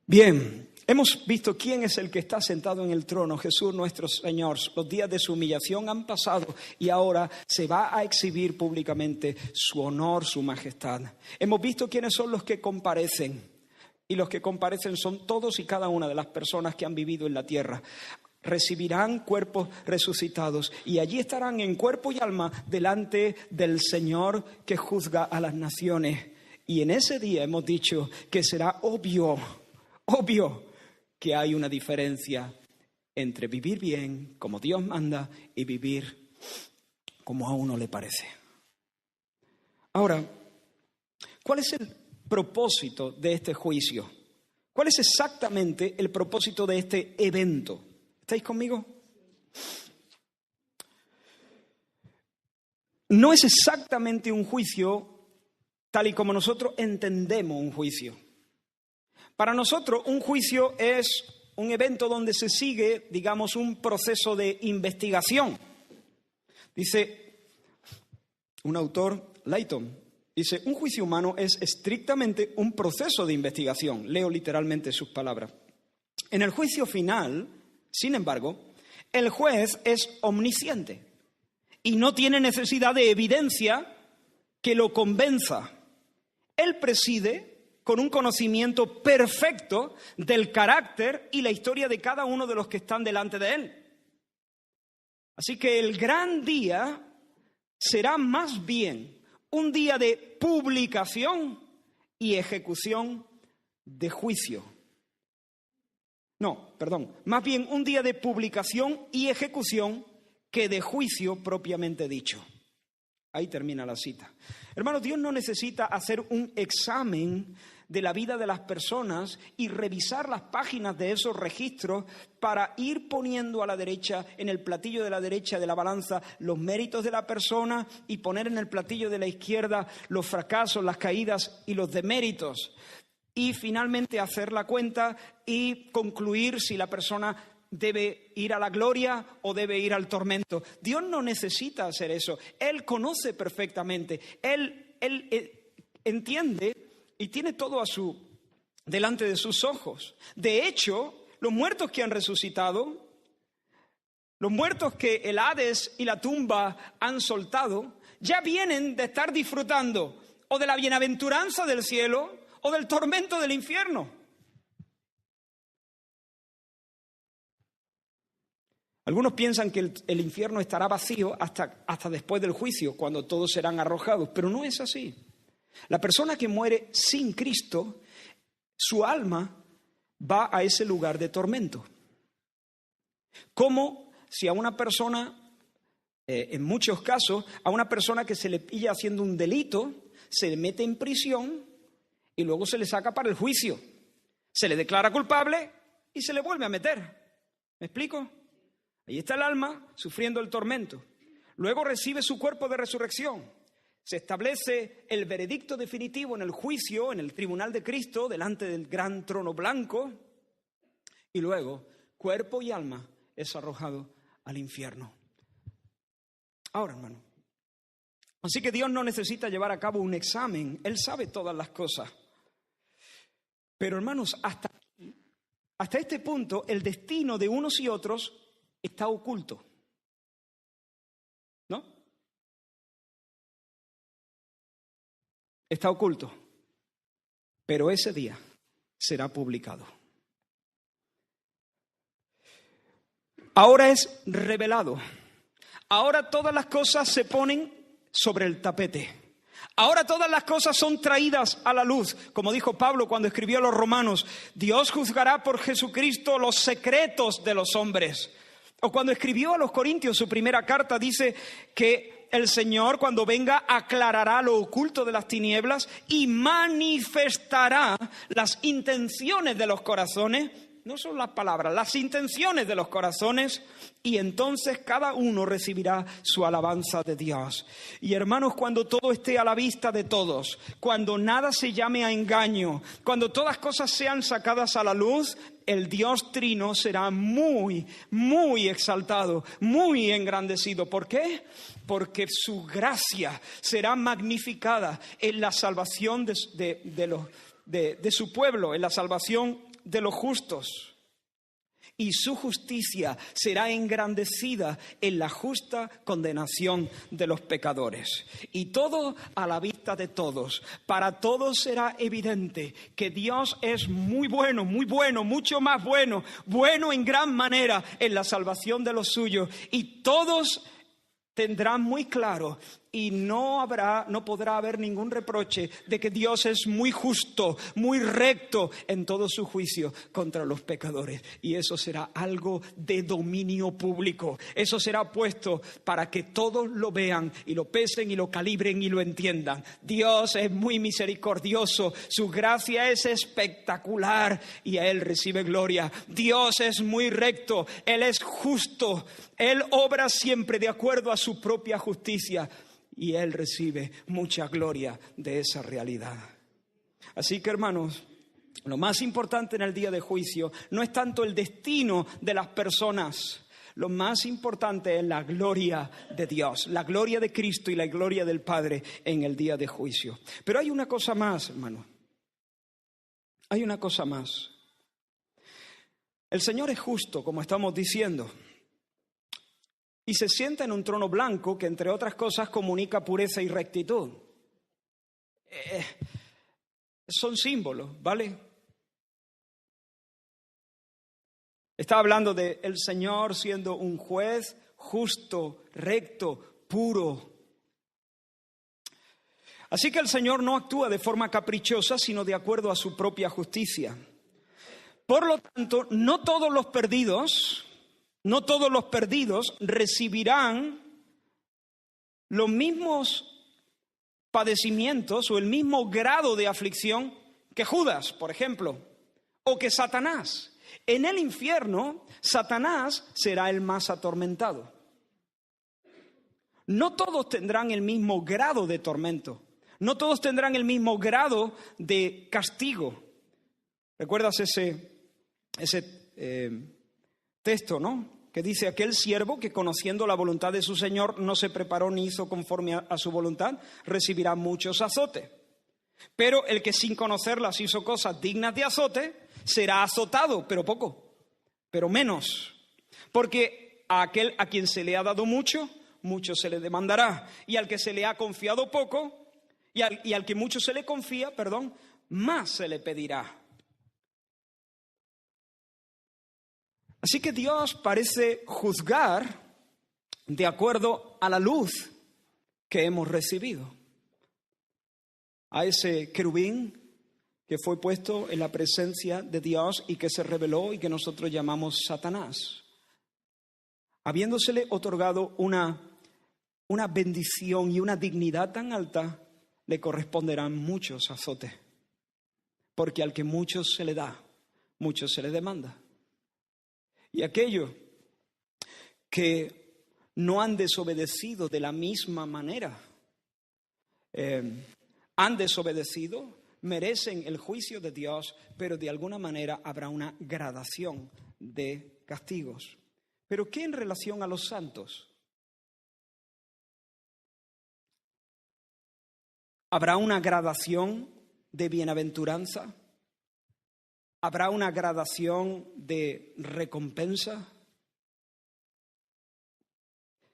Bien, hemos visto quién es el que está sentado en el trono, Jesús nuestro Señor. Los días de su humillación han pasado y ahora se va a exhibir públicamente su honor, su majestad. Hemos visto quiénes son los que comparecen. Y los que comparecen son todos y cada una de las personas que han vivido en la tierra. Recibirán cuerpos resucitados y allí estarán en cuerpo y alma delante del Señor que juzga a las naciones. Y en ese día hemos dicho que será obvio que hay una diferencia entre vivir bien, como Dios manda, y vivir como a uno le parece. Ahora, ¿cuál es el propósito de este juicio? ¿Cuál es exactamente el propósito de este evento? ¿Estáis conmigo? No es exactamente un juicio tal y como nosotros entendemos un juicio. Para nosotros un juicio es un evento donde se sigue, digamos, un proceso de investigación. Dice un autor, Layton, dice, un juicio humano es estrictamente un proceso de investigación. Leo literalmente sus palabras. En el juicio final, sin embargo, el juez es omnisciente y no tiene necesidad de evidencia que lo convenza. Él preside con un conocimiento perfecto del carácter y la historia de cada uno de los que están delante de él. Así que el gran día será más bien un día de publicación y ejecución de juicio. No, perdón, más bien un día de publicación y ejecución que de juicio propiamente dicho. Ahí termina la cita. Hermanos, Dios no necesita hacer un examen de la vida de las personas y revisar las páginas de esos registros para ir poniendo a la derecha, en el platillo de la derecha de la balanza, los méritos de la persona y poner en el platillo de la izquierda los fracasos, las caídas y los deméritos. Y finalmente hacer la cuenta y concluir si la persona debe ir a la gloria o debe ir al tormento. Dios no necesita hacer eso. Él conoce perfectamente. Él entiende y tiene todo delante de sus ojos. De hecho, los muertos que han resucitado, los muertos que el Hades y la tumba han soltado, ya vienen de estar disfrutando o de la bienaventuranza del cielo o del tormento del infierno. Algunos piensan que el infierno estará vacío hasta después del juicio, cuando todos serán arrojados, pero no es así. La persona que muere sin Cristo, su alma va a ese lugar de tormento. Como si a una persona, en muchos casos, a una persona que se le pilla haciendo un delito, se le mete en prisión y luego se le saca para el juicio. Se le declara culpable y se le vuelve a meter. ¿Me explico? Ahí está el alma sufriendo el tormento. Luego recibe su cuerpo de resurrección. Se establece el veredicto definitivo en el juicio, en el tribunal de Cristo, delante del gran trono blanco. Y luego, cuerpo y alma es arrojado al infierno. Ahora, hermano, así que Dios no necesita llevar a cabo un examen. Él sabe todas las cosas. Pero, hermanos, hasta este punto, el destino de unos y otros está oculto. ¿No? Está oculto. Pero ese día será publicado. Ahora es revelado. Ahora todas las cosas se ponen sobre el tapete. Ahora todas las cosas son traídas a la luz. Como dijo Pablo cuando escribió a los romanos, Dios juzgará por Jesucristo los secretos de los hombres. O cuando escribió a los Corintios su primera carta, dice que el Señor, cuando venga, aclarará lo oculto de las tinieblas y manifestará las intenciones de los corazones. No son las palabras, las intenciones de los corazones, y entonces cada uno recibirá su alabanza de Dios. Y hermanos, cuando todo esté a la vista de todos, cuando nada se llame a engaño, cuando todas cosas sean sacadas a la luz, el Dios Trino será muy, muy exaltado, muy engrandecido. ¿Por qué? Porque su gracia será magnificada en la salvación de su pueblo, en la salvación de los justos. Y su justicia será engrandecida en la justa condenación de los pecadores. Y todo a la vista de todos. Para todos será evidente que Dios es muy bueno, mucho más bueno, bueno en gran manera en la salvación de los suyos. Y todos tendrán muy claro y no podrá haber ningún reproche de que Dios es muy justo, muy recto en todo su juicio contra los pecadores. Y eso será algo de dominio público. Eso será puesto para que todos lo vean y lo pesen y lo calibren y lo entiendan. Dios es muy misericordioso, su gracia es espectacular y a Él recibe gloria. Dios es muy recto, Él es justo, Él obra siempre de acuerdo a su propia justicia. y Él recibe mucha gloria de esa realidad. Así que, hermanos, lo más importante en el día de juicio no es tanto el destino de las personas. Lo más importante es la gloria de Dios, la gloria de Cristo y la gloria del Padre en el día de juicio. Pero hay una cosa más, hermano. Hay una cosa más. El Señor es justo, como estamos diciendo, y se sienta en un trono blanco que, entre otras cosas, comunica pureza y rectitud. Son símbolos, ¿vale? Está hablando de el Señor siendo un juez justo, recto, puro. Así que el Señor no actúa de forma caprichosa, sino de acuerdo a su propia justicia. Por lo tanto, no todos los perdidos recibirán los mismos padecimientos o el mismo grado de aflicción que Judas, por ejemplo, o que Satanás. En el infierno, Satanás será el más atormentado. No todos tendrán el mismo grado de tormento. No todos tendrán el mismo grado de castigo. ¿Recuerdas ese texto, no? Que dice: aquel siervo que, conociendo la voluntad de su Señor, no se preparó ni hizo conforme a su voluntad, recibirá muchos azotes. Pero el que sin conocerlas hizo cosas dignas de azote, será azotado, pero poco, pero menos. Porque a aquel a quien se le ha dado mucho, mucho se le demandará. Y al que se le ha confiado poco, y al que mucho se le confía, más se le pedirá. Así que Dios parece juzgar de acuerdo a la luz que hemos recibido. A ese querubín que fue puesto en la presencia de Dios y que se reveló y que nosotros llamamos Satanás. Habiéndosele otorgado una bendición y una dignidad tan alta, le corresponderán muchos azotes. Porque al que mucho se le da, mucho se le demanda. Y aquellos que no han desobedecido de la misma manera, han desobedecido, merecen el juicio de Dios, pero de alguna manera habrá una gradación de castigos. ¿Pero qué en relación a los santos? ¿Habrá una gradación de bienaventuranza? ¿Habrá una gradación de recompensa?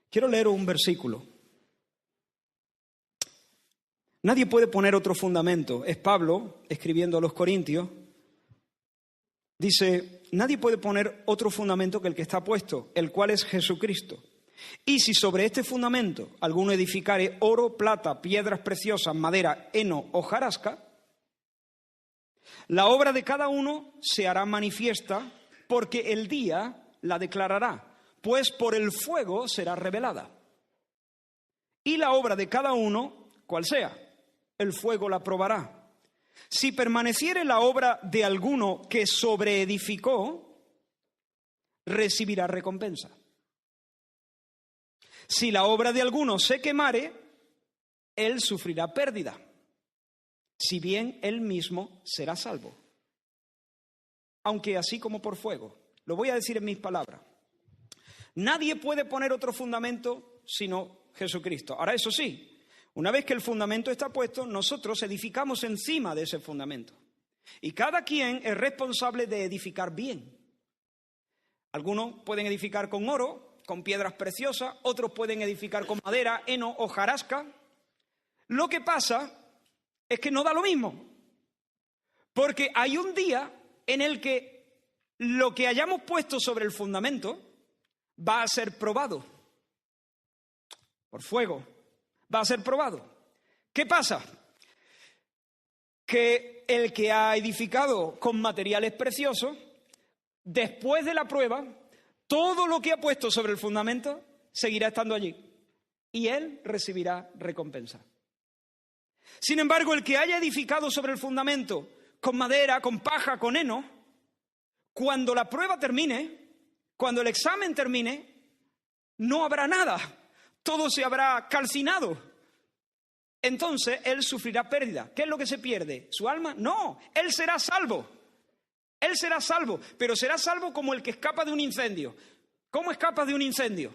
Quiero leer un versículo. Nadie puede poner otro fundamento. Es Pablo escribiendo a los Corintios. Dice: nadie puede poner otro fundamento que el que está puesto, el cual es Jesucristo. Y si sobre este fundamento alguno edificare oro, plata, piedras preciosas, madera, heno o hojarasca, la obra de cada uno se hará manifiesta, porque el día la declarará, pues por el fuego será revelada. Y la obra de cada uno, cual sea, el fuego la probará. Si permaneciere la obra de alguno que sobreedificó, recibirá recompensa. Si la obra de alguno se quemare, él sufrirá pérdida, si bien él mismo será salvo, aunque así como por fuego. Lo voy a decir en mis palabras. Nadie puede poner otro fundamento sino Jesucristo. Ahora, eso sí, una vez que el fundamento está puesto, nosotros edificamos encima de ese fundamento. Y cada quien es responsable de edificar bien. Algunos pueden edificar con oro, con piedras preciosas, otros pueden edificar con madera, heno o hojarasca. Lo que pasa es que no da lo mismo, porque hay un día en el que lo que hayamos puesto sobre el fundamento va a ser probado por fuego, va a ser probado. ¿Qué pasa? Que el que ha edificado con materiales preciosos, después de la prueba, todo lo que ha puesto sobre el fundamento seguirá estando allí y él recibirá recompensa. Sin embargo, el que haya edificado sobre el fundamento con madera, con paja, con heno, cuando la prueba termine, cuando el examen termine, no habrá nada. Todo se habrá calcinado, entonces él sufrirá pérdida. ¿Qué es lo que se pierde? ¿Su alma? No, él será salvo. Él será salvo, pero será salvo como el que escapa de un incendio. ¿Cómo escapas de un incendio?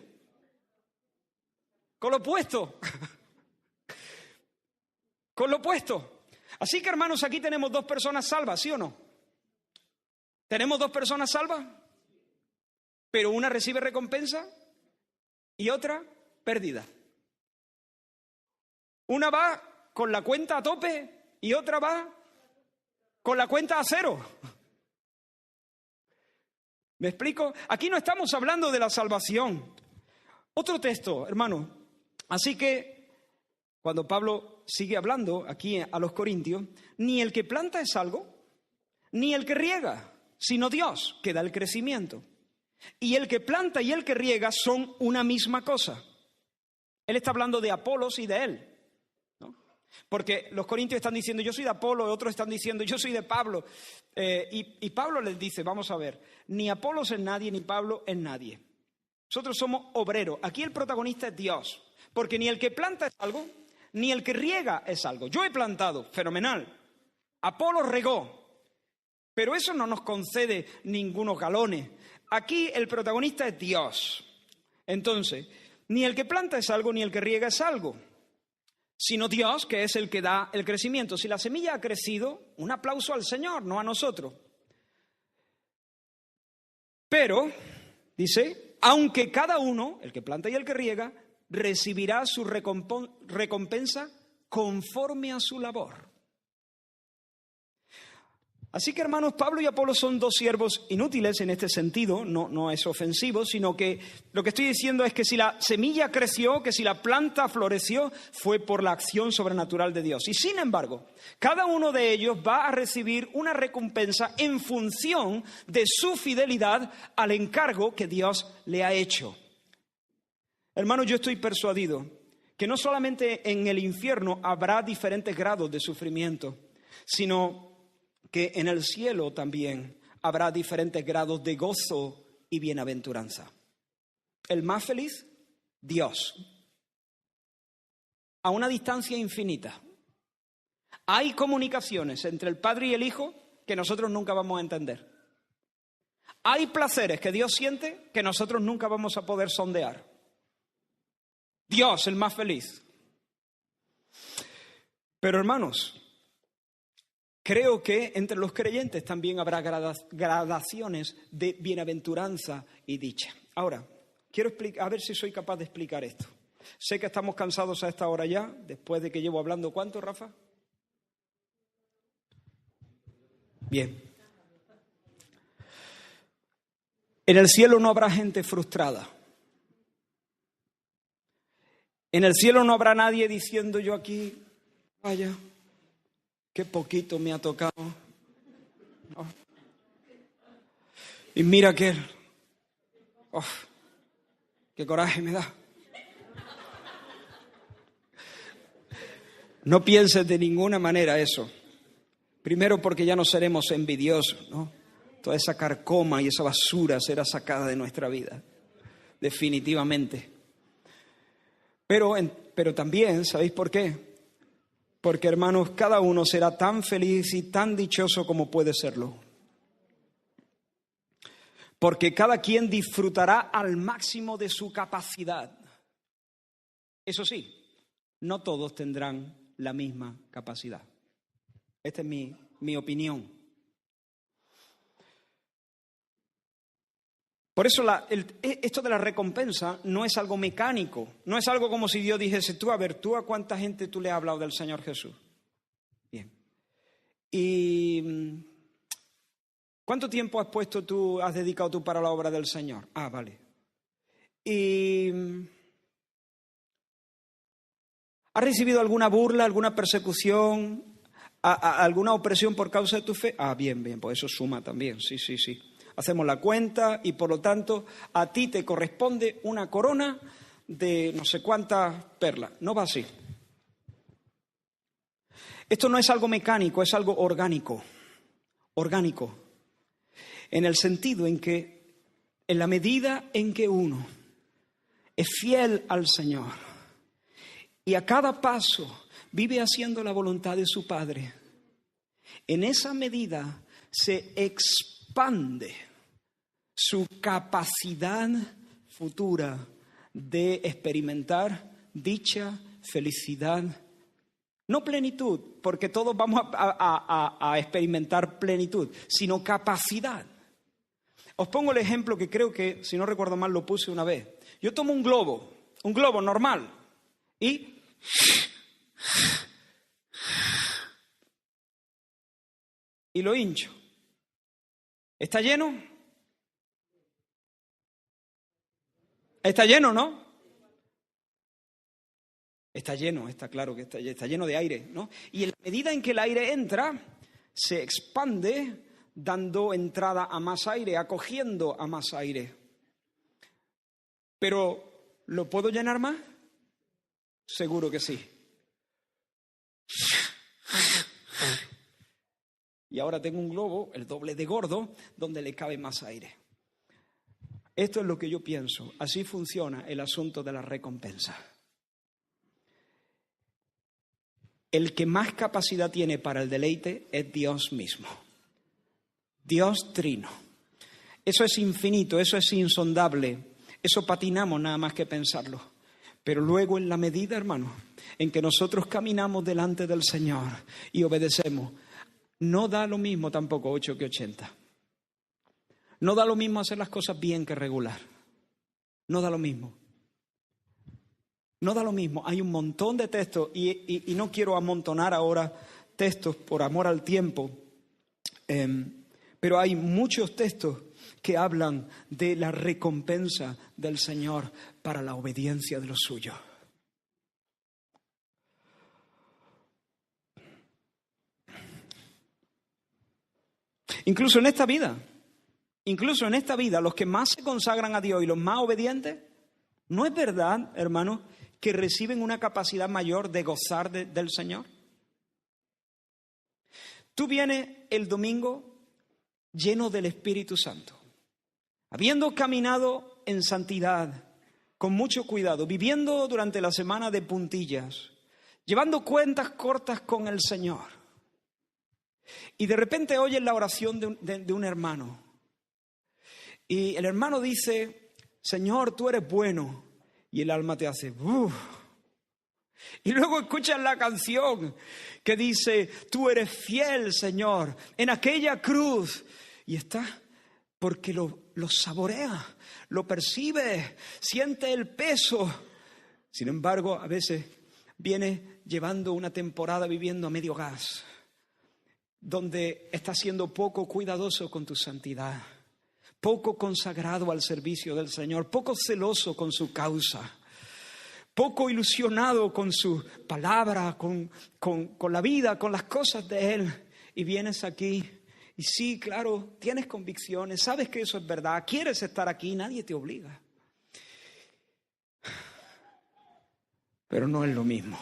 Con lo opuesto. Con lo opuesto. Así que, hermanos, aquí tenemos 2 personas salvas, ¿sí o no? ¿Tenemos 2 personas salvas? Pero una recibe recompensa y otra pérdida. Una va con la cuenta a tope y otra va con la cuenta a cero. ¿Me explico? Aquí no estamos hablando de la salvación. Otro texto, hermano. Así que, cuando Pablo sigue hablando aquí a los corintios, ni el que planta es algo, ni el que riega, sino Dios que da el crecimiento. Y el que planta y el que riega son una misma cosa. Él está hablando de Apolos y de él, ¿no? Porque los corintios están diciendo, yo soy de Apolo, otros están diciendo, yo soy de Pablo. Y Pablo les dice, vamos a ver, ni Apolos es nadie, ni Pablo es nadie. Nosotros somos obreros. Aquí el protagonista es Dios. Porque ni el que planta es algo, ni el que riega es algo. Yo he plantado, fenomenal. Apolo regó. Pero eso no nos concede ningunos galones. Aquí el protagonista es Dios. Entonces, ni el que planta es algo, ni el que riega es algo, sino Dios, que es el que da el crecimiento. Si la semilla ha crecido, un aplauso al Señor, no a nosotros. Pero, dice, aunque cada uno, el que planta y el que riega, recibirá su recompensa conforme a su labor. Así que, hermanos, Pablo y Apolo son 2 siervos inútiles en este sentido, no es ofensivo, sino que lo que estoy diciendo es que si la semilla creció, que si la planta floreció, fue por la acción sobrenatural de Dios. Y sin embargo, cada uno de ellos va a recibir una recompensa en función de su fidelidad al encargo que Dios le ha hecho. Hermanos, yo estoy persuadido que no solamente en el infierno habrá diferentes grados de sufrimiento, sino que en el cielo también habrá diferentes grados de gozo y bienaventuranza. El más feliz, Dios. A una distancia infinita. Hay comunicaciones entre el Padre y el Hijo que nosotros nunca vamos a entender. Hay placeres que Dios siente que nosotros nunca vamos a poder sondear. Dios, el más feliz. Pero, hermanos, creo que entre los creyentes también habrá gradaciones de bienaventuranza y dicha. Ahora, quiero a ver si soy capaz de explicar esto. Sé que estamos cansados a esta hora ya, después de que llevo hablando, ¿cuánto, Rafa? Bien. En el cielo no habrá gente frustrada. En el cielo no habrá nadie diciendo yo aquí, vaya, qué poquito me ha tocado. Oh. Y mira aquel. Oh, qué coraje me da. No pienses de ninguna manera eso. Primero porque ya no seremos envidiosos, ¿no? Toda esa carcoma y esa basura será sacada de nuestra vida. Definitivamente. Pero también, ¿sabéis por qué? Porque, hermanos, cada uno será tan feliz y tan dichoso como puede serlo. Porque cada quien disfrutará al máximo de su capacidad. Eso sí, no todos tendrán la misma capacidad. Esta es mi opinión. Por eso esto de la recompensa no es algo mecánico, no es algo como si Dios dijese, tú a cuánta gente tú le has hablado del Señor Jesús. Bien. ¿Y cuánto tiempo has dedicado tú para la obra del Señor? Ah, vale. ¿Y has recibido alguna burla, alguna persecución, alguna opresión por causa de tu fe? Ah, bien, pues eso suma también, sí. Hacemos la cuenta y, por lo tanto, a ti te corresponde una corona de no sé cuántas perlas. No va así. Esto no es algo mecánico, es algo orgánico. Orgánico. En el sentido en que, en la medida en que uno es fiel al Señor y a cada paso vive haciendo la voluntad de su Padre, en esa medida se expande su capacidad futura de experimentar dicha, felicidad, no plenitud, porque todos vamos a experimentar plenitud, sino capacidad. Os pongo el ejemplo que creo que, si no recuerdo mal, lo puse una vez. Yo tomo un globo normal, y lo hincho. ¿Está lleno? ¿Está lleno, no? Está lleno, está claro que está lleno de aire, ¿no? Y en la medida en que el aire entra, se expande, dando entrada a más aire, acogiendo a más aire. Pero, ¿lo puedo llenar más? Seguro que sí. Y ahora tengo un globo, el doble de gordo, donde le cabe más aire. Esto es lo que yo pienso. Así funciona el asunto de la recompensa. El que más capacidad tiene para el deleite es Dios mismo. Dios trino. Eso es infinito, eso es insondable. Eso patinamos nada más que pensarlo. Pero luego en la medida, hermano, en que nosotros caminamos delante del Señor y obedecemos, no da lo mismo tampoco 8 que 80. No da lo mismo hacer las cosas bien que regular. No da lo mismo. No da lo mismo. Hay un montón de textos y no quiero amontonar ahora textos por amor al tiempo, pero hay muchos textos que hablan de la recompensa del Señor para la obediencia de los suyos. Incluso en esta vida, los que más se consagran a Dios y los más obedientes, ¿no es verdad, hermano, que reciben una capacidad mayor de gozar del Señor? Tú vienes el domingo lleno del Espíritu Santo, habiendo caminado en santidad, con mucho cuidado, viviendo durante la semana de puntillas, llevando cuentas cortas con el Señor. Y de repente oyes la oración de un hermano. Y el hermano dice, Señor, tú eres bueno. Y el alma te hace, ¡uf! Y luego escuchas la canción que dice, tú eres fiel, Señor, en aquella cruz. Y está porque lo saborea, lo percibe, siente el peso. Sin embargo, a veces viene llevando una temporada viviendo a medio gas, donde estás siendo poco cuidadoso con tu santidad, poco consagrado al servicio del Señor, poco celoso con su causa, poco ilusionado con su palabra, con la vida, con las cosas de Él. Y vienes aquí y sí, claro, tienes convicciones, sabes que eso es verdad, quieres estar aquí, nadie te obliga. Pero no es lo mismo.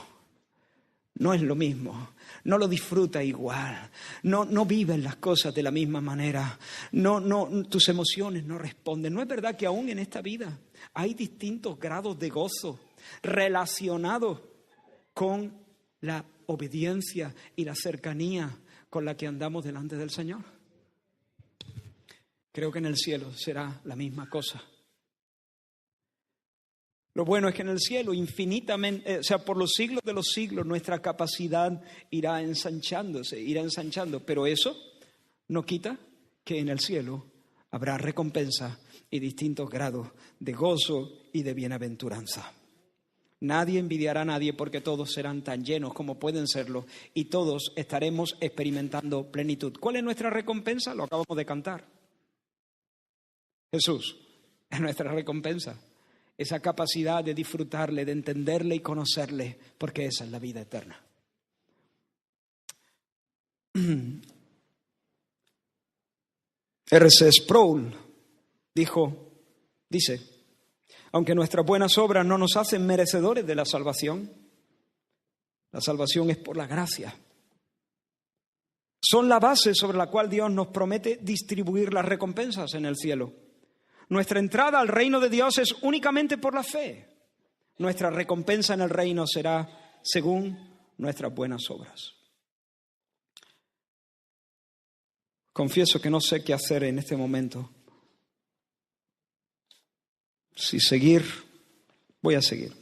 No es lo mismo, no lo disfruta igual, no vives las cosas de la misma manera, tus emociones no responden. ¿No es verdad que aún en esta vida hay distintos grados de gozo relacionados con la obediencia y la cercanía con la que andamos delante del Señor? Creo que en el cielo será la misma cosa. Lo bueno es que en el cielo infinitamente, por los siglos de los siglos, nuestra capacidad irá ensanchando, pero eso no quita que en el cielo habrá recompensa y distintos grados de gozo y de bienaventuranza. Nadie envidiará a nadie porque todos serán tan llenos como pueden serlo y todos estaremos experimentando plenitud. ¿Cuál es nuestra recompensa? Lo acabamos de cantar. Jesús es nuestra recompensa. Esa capacidad de disfrutarle, de entenderle y conocerle, porque esa es la vida eterna. R.C. Sproul dice, aunque nuestras buenas obras no nos hacen merecedores de la salvación es por la gracia. Son la base sobre la cual Dios nos promete distribuir las recompensas en el cielo. Nuestra entrada al reino de Dios es únicamente por la fe. Nuestra recompensa en el reino será según nuestras buenas obras. Confieso que no sé qué hacer en este momento. Si seguir, voy a seguir.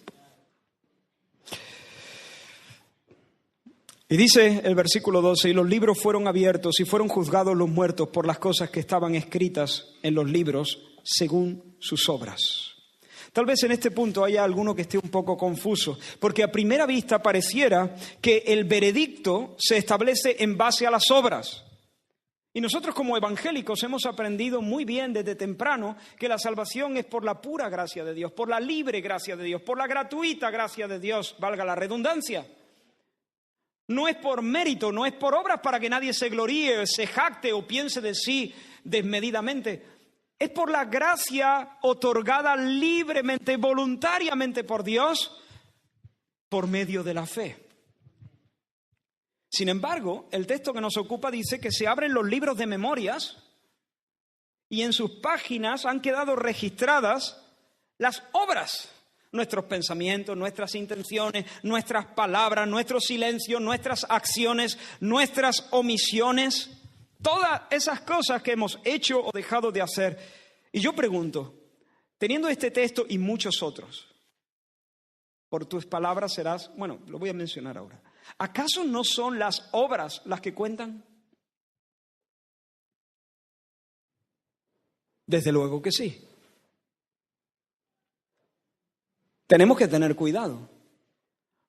Y dice el versículo 12, y los libros fueron abiertos y fueron juzgados los muertos por las cosas que estaban escritas en los libros según sus obras. Tal vez en este punto haya alguno que esté un poco confuso, porque a primera vista pareciera que el veredicto se establece en base a las obras. Y nosotros como evangélicos hemos aprendido muy bien desde temprano que la salvación es por la pura gracia de Dios, por la libre gracia de Dios, por la gratuita gracia de Dios, valga la redundancia. No es por mérito, no es por obras para que nadie se gloríe, se jacte o piense de sí desmedidamente. Es por la gracia otorgada libremente, voluntariamente por Dios, por medio de la fe. Sin embargo, el texto que nos ocupa dice que se abren los libros de memorias y en sus páginas han quedado registradas las obras, nuestros pensamientos, nuestras intenciones, nuestras palabras, nuestros silencios, nuestras acciones, nuestras omisiones, todas esas cosas que hemos hecho o dejado de hacer. Y yo pregunto, teniendo este texto y muchos otros, por tus palabras serás, bueno, lo voy a mencionar ahora. ¿Acaso no son las obras las que cuentan? Desde luego que sí. Tenemos que tener cuidado.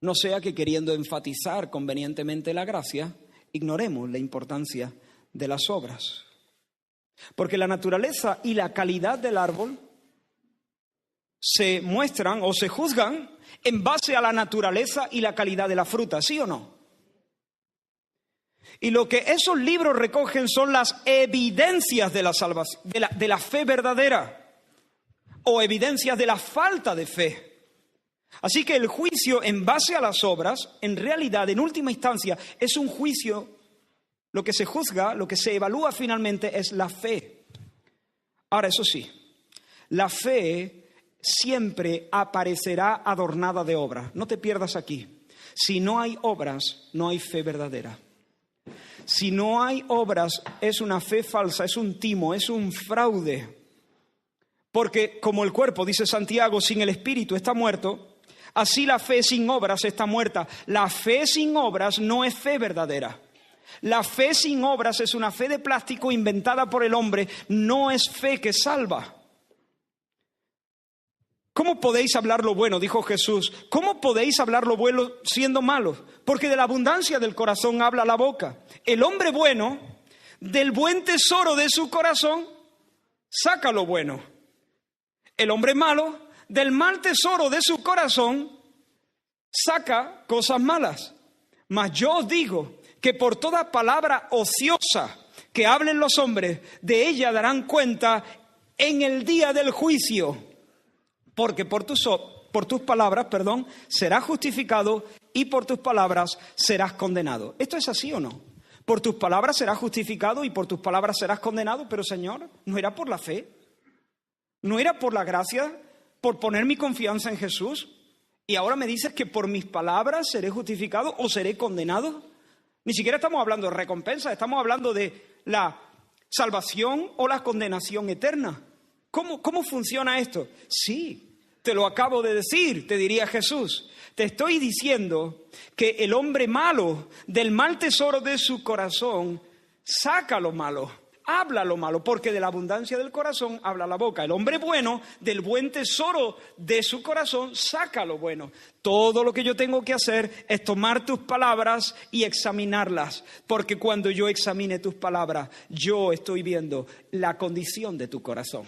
No sea que queriendo enfatizar convenientemente la gracia, ignoremos la importancia de las obras. Porque la naturaleza y la calidad del árbol se muestran o se juzgan en base a la naturaleza y la calidad de la fruta, ¿sí o no? Y lo que esos libros recogen son las evidencias de la salvación, de la fe verdadera, o evidencias de la falta de fe. Así que el juicio en base a las obras, en realidad, en última instancia, es un juicio. Lo que se juzga, lo que se evalúa finalmente es la fe. Ahora, eso sí, la fe siempre aparecerá adornada de obras. No te pierdas aquí. Si no hay obras, no hay fe verdadera. Si no hay obras, es una fe falsa, es un timo, es un fraude. Porque como el cuerpo, dice Santiago, sin el espíritu está muerto, así la fe sin obras está muerta. La fe sin obras no es fe verdadera. La fe sin obras es una fe de plástico inventada por el hombre, no es fe que salva. ¿Cómo podéis hablar lo bueno? Dijo Jesús. ¿Cómo podéis hablar lo bueno siendo malos? Porque de la abundancia del corazón habla la boca. El hombre bueno, del buen tesoro de su corazón, saca lo bueno. El hombre malo, del mal tesoro de su corazón, saca cosas malas. Mas yo os digo que por toda palabra ociosa que hablen los hombres, de ella darán cuenta en el día del juicio. Porque por tus palabras, serás justificado y por tus palabras serás condenado. ¿Esto es así o no? Por tus palabras serás justificado y por tus palabras serás condenado. Pero Señor, ¿no era por la fe? ¿No era por la gracia? ¿Por poner mi confianza en Jesús? Y ahora me dices que por mis palabras seré justificado o seré condenado. Ni siquiera estamos hablando de recompensa, estamos hablando de la salvación o la condenación eterna. ¿Cómo funciona esto? Sí, te lo acabo de decir, te diría Jesús. Te estoy diciendo que el hombre malo, del mal tesoro de su corazón, saca lo malo, habla lo malo, porque de la abundancia del corazón habla la boca. El hombre bueno, del buen tesoro de su corazón, saca lo bueno. Todo lo que yo tengo que hacer es tomar tus palabras y examinarlas, porque cuando yo examine tus palabras, yo estoy viendo la condición de tu corazón.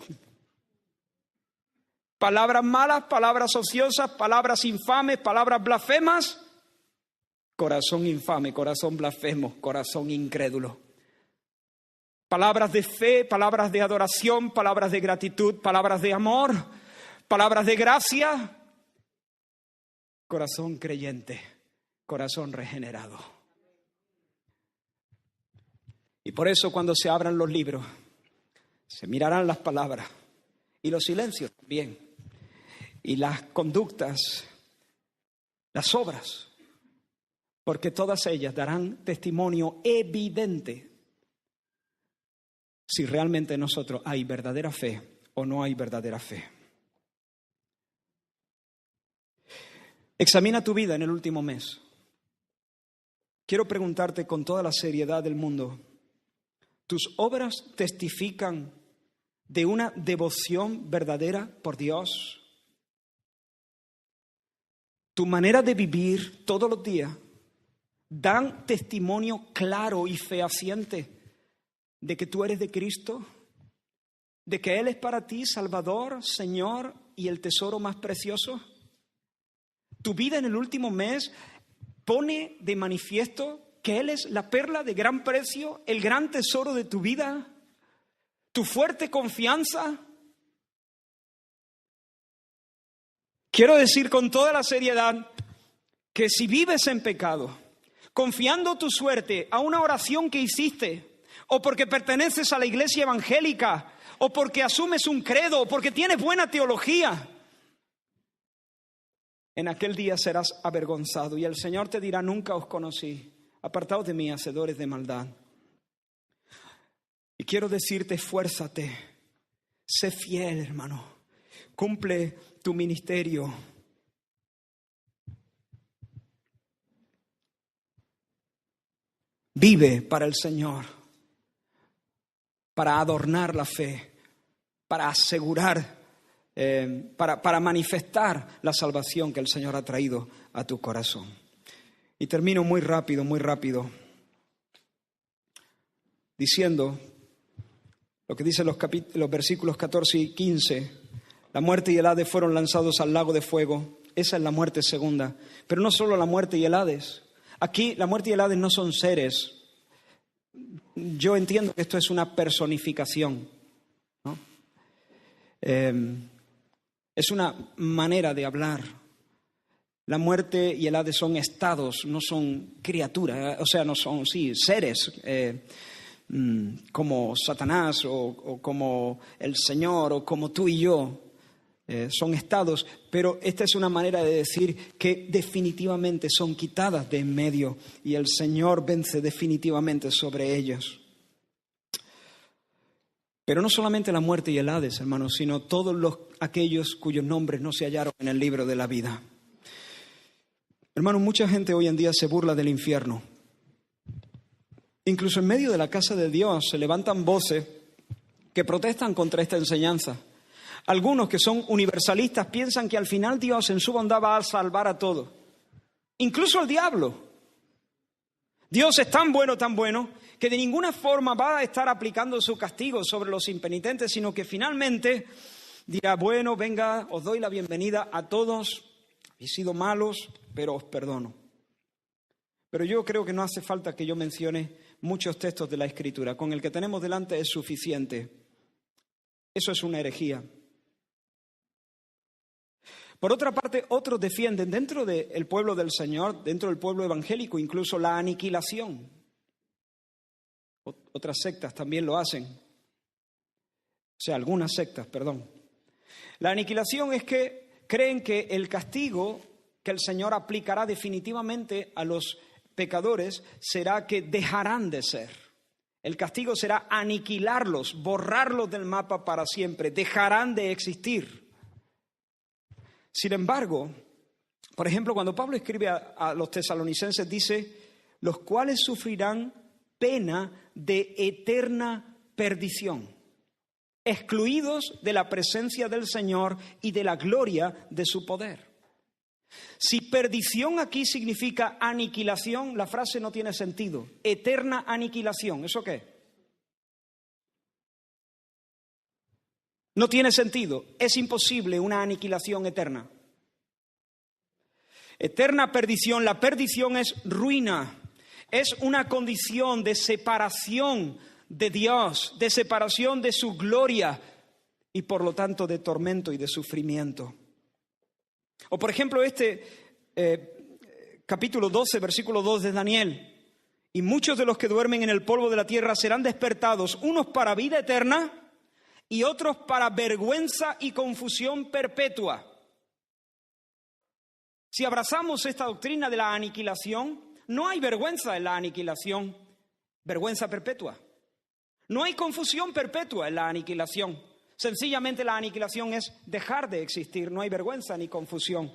Palabras malas, palabras ociosas, palabras infames, palabras blasfemas. Corazón infame, corazón blasfemo, corazón incrédulo. Palabras de fe, palabras de adoración, palabras de gratitud, palabras de amor, palabras de gracia. Corazón creyente, corazón regenerado. Y por eso cuando se abran los libros, se mirarán las palabras y los silencios también. Y las conductas, las obras, porque todas ellas darán testimonio evidente si realmente en nosotros hay verdadera fe o no hay verdadera fe. Examina tu vida en el último mes. Quiero preguntarte con toda la seriedad del mundo, ¿tus obras testifican de una devoción verdadera por Dios? ¿Tu manera de vivir todos los días dan testimonio claro y fehaciente de que tú eres de Cristo? ¿De que Él es para ti Salvador, Señor y el tesoro más precioso? ¿Tu vida en el último mes pone de manifiesto que Él es la perla de gran precio, el gran tesoro de tu vida? ¿Tu fuerte confianza? Quiero decir con toda la seriedad que si vives en pecado, confiando tu suerte a una oración que hiciste, o porque perteneces a la iglesia evangélica, o porque asumes un credo, o porque tienes buena teología, en aquel día serás avergonzado y el Señor te dirá: nunca os conocí, apartaos de mí, hacedores de maldad. Y quiero decirte, esfuérzate, sé fiel, hermano, cumple tu ministerio. Vive para el Señor, para adornar la fe, para asegurar, para manifestar la salvación que el Señor ha traído a tu corazón. Y termino muy rápido, diciendo lo que dicen los versículos 14 y 15. La muerte y el Hades fueron lanzados al lago de fuego. Esa es la muerte segunda. Pero no solo la muerte y el Hades. Aquí la muerte y el Hades no son seres. Yo entiendo que esto es una personificación, ¿no? Es una manera de hablar. La muerte y el Hades son estados, no son criaturas, o sea, no son, seres, como Satanás o como el Señor o como tú y yo. Son estados, pero esta es una manera de decir que definitivamente son quitadas de en medio y el Señor vence definitivamente sobre ellos. Pero no solamente la muerte y el Hades, hermanos, sino todos aquellos cuyos nombres no se hallaron en el libro de la vida. Hermanos, mucha gente hoy en día se burla del infierno. Incluso en medio de la casa de Dios se levantan voces que protestan contra esta enseñanza. Algunos que son universalistas piensan que al final Dios en su bondad va a salvar a todos, incluso al diablo. Dios es tan bueno, que de ninguna forma va a estar aplicando su castigo sobre los impenitentes, sino que finalmente dirá: bueno, venga, os doy la bienvenida a todos, he sido malos, pero os perdono. Pero yo creo que no hace falta que yo mencione muchos textos de la Escritura. Con el que tenemos delante es suficiente. Eso es una herejía. Por otra parte, otros defienden dentro del pueblo del Señor, dentro del pueblo evangélico, incluso la aniquilación. Otras sectas también lo hacen. O sea, algunas sectas, perdón. La aniquilación es que creen que el castigo que el Señor aplicará definitivamente a los pecadores será que dejarán de ser. El castigo será aniquilarlos, borrarlos del mapa para siempre, dejarán de existir. Sin embargo, por ejemplo, cuando Pablo escribe a los tesalonicenses, dice: los cuales sufrirán pena de eterna perdición, excluidos de la presencia del Señor y de la gloria de su poder. Si perdición aquí significa aniquilación, la frase no tiene sentido. Eterna aniquilación, ¿eso qué? No tiene sentido. Es imposible una aniquilación eterna. Eterna perdición. La perdición es ruina. Es una condición de separación de Dios, de separación de su gloria y por lo tanto de tormento y de sufrimiento. O por ejemplo capítulo 12, versículo 2 de Daniel. Y muchos de los que duermen en el polvo de la tierra serán despertados, unos para vida eterna y otros para vergüenza y confusión perpetua. Si abrazamos esta doctrina de la aniquilación, No hay vergüenza en la aniquilación, vergüenza perpetua. No hay confusión perpetua en la aniquilación. Sencillamente la aniquilación es dejar de existir, no hay vergüenza ni confusión.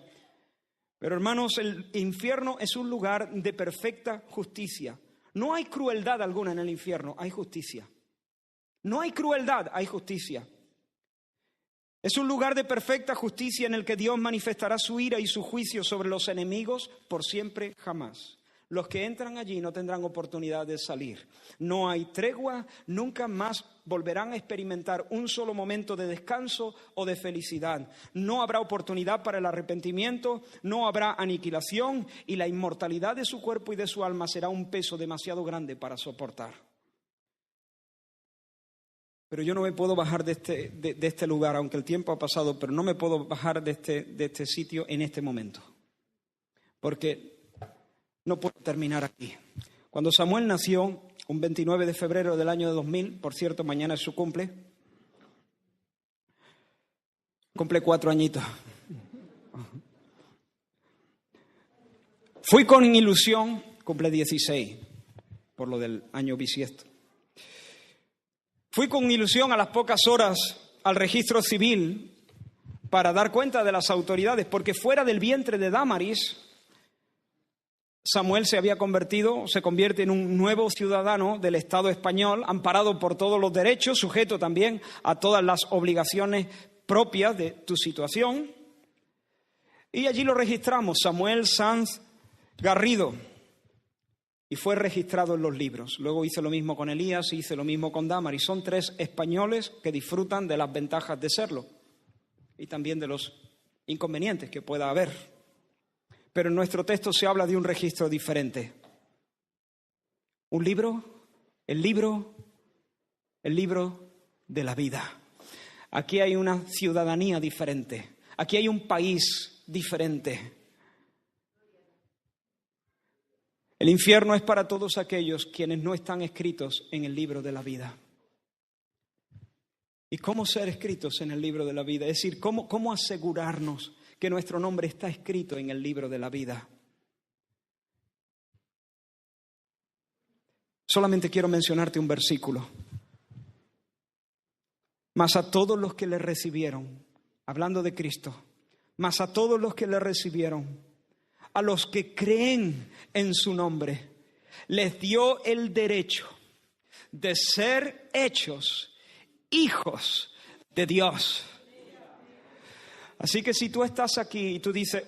Pero hermanos, el infierno es un lugar de perfecta justicia. No hay crueldad alguna en el infierno, hay justicia. No hay crueldad, hay justicia. Es un lugar de perfecta justicia en el que Dios manifestará su ira y su juicio sobre los enemigos por siempre jamás. Los que entran allí no tendrán oportunidad de salir. No hay tregua, nunca más volverán a experimentar un solo momento de descanso o de felicidad. No habrá oportunidad para el arrepentimiento, no habrá aniquilación y la inmortalidad de su cuerpo y de su alma será un peso demasiado grande para soportar. Pero yo no me puedo bajar de este lugar, aunque el tiempo ha pasado, pero no me puedo bajar de este sitio en este momento. Porque no puedo terminar aquí. Cuando Samuel nació, un 29 de febrero del año 2000, por cierto, mañana es su cumple 4 añitos. Fui con ilusión, cumple 16, por lo del año bisiesto. Fui con ilusión a las pocas horas al registro civil para dar cuenta de las autoridades, porque fuera del vientre de Damaris, Samuel se convierte en un nuevo ciudadano del Estado español, amparado por todos los derechos, sujeto también a todas las obligaciones propias de tu situación. Y allí lo registramos, Samuel Sanz Garrido, y fue registrado en los libros. Luego hice lo mismo con Elías, hice lo mismo con Damaris. Son 3 españoles que disfrutan de las ventajas de serlo y también de los inconvenientes que pueda haber. Pero en nuestro texto se habla de un registro diferente. Un libro, el libro de la vida. Aquí hay una ciudadanía diferente. Aquí hay un país diferente. El infierno es para todos aquellos quienes no están escritos en el libro de la vida. ¿Y cómo ser escritos en el libro de la vida? Es decir, ¿cómo asegurarnos que nuestro nombre está escrito en el libro de la vida? Solamente quiero mencionarte un versículo. Mas a todos los que le recibieron, hablando de Cristo, mas a todos los que le recibieron, a los que creen en su nombre, les dio el derecho de ser hechos hijos de Dios. Así que si tú estás aquí y tú dices,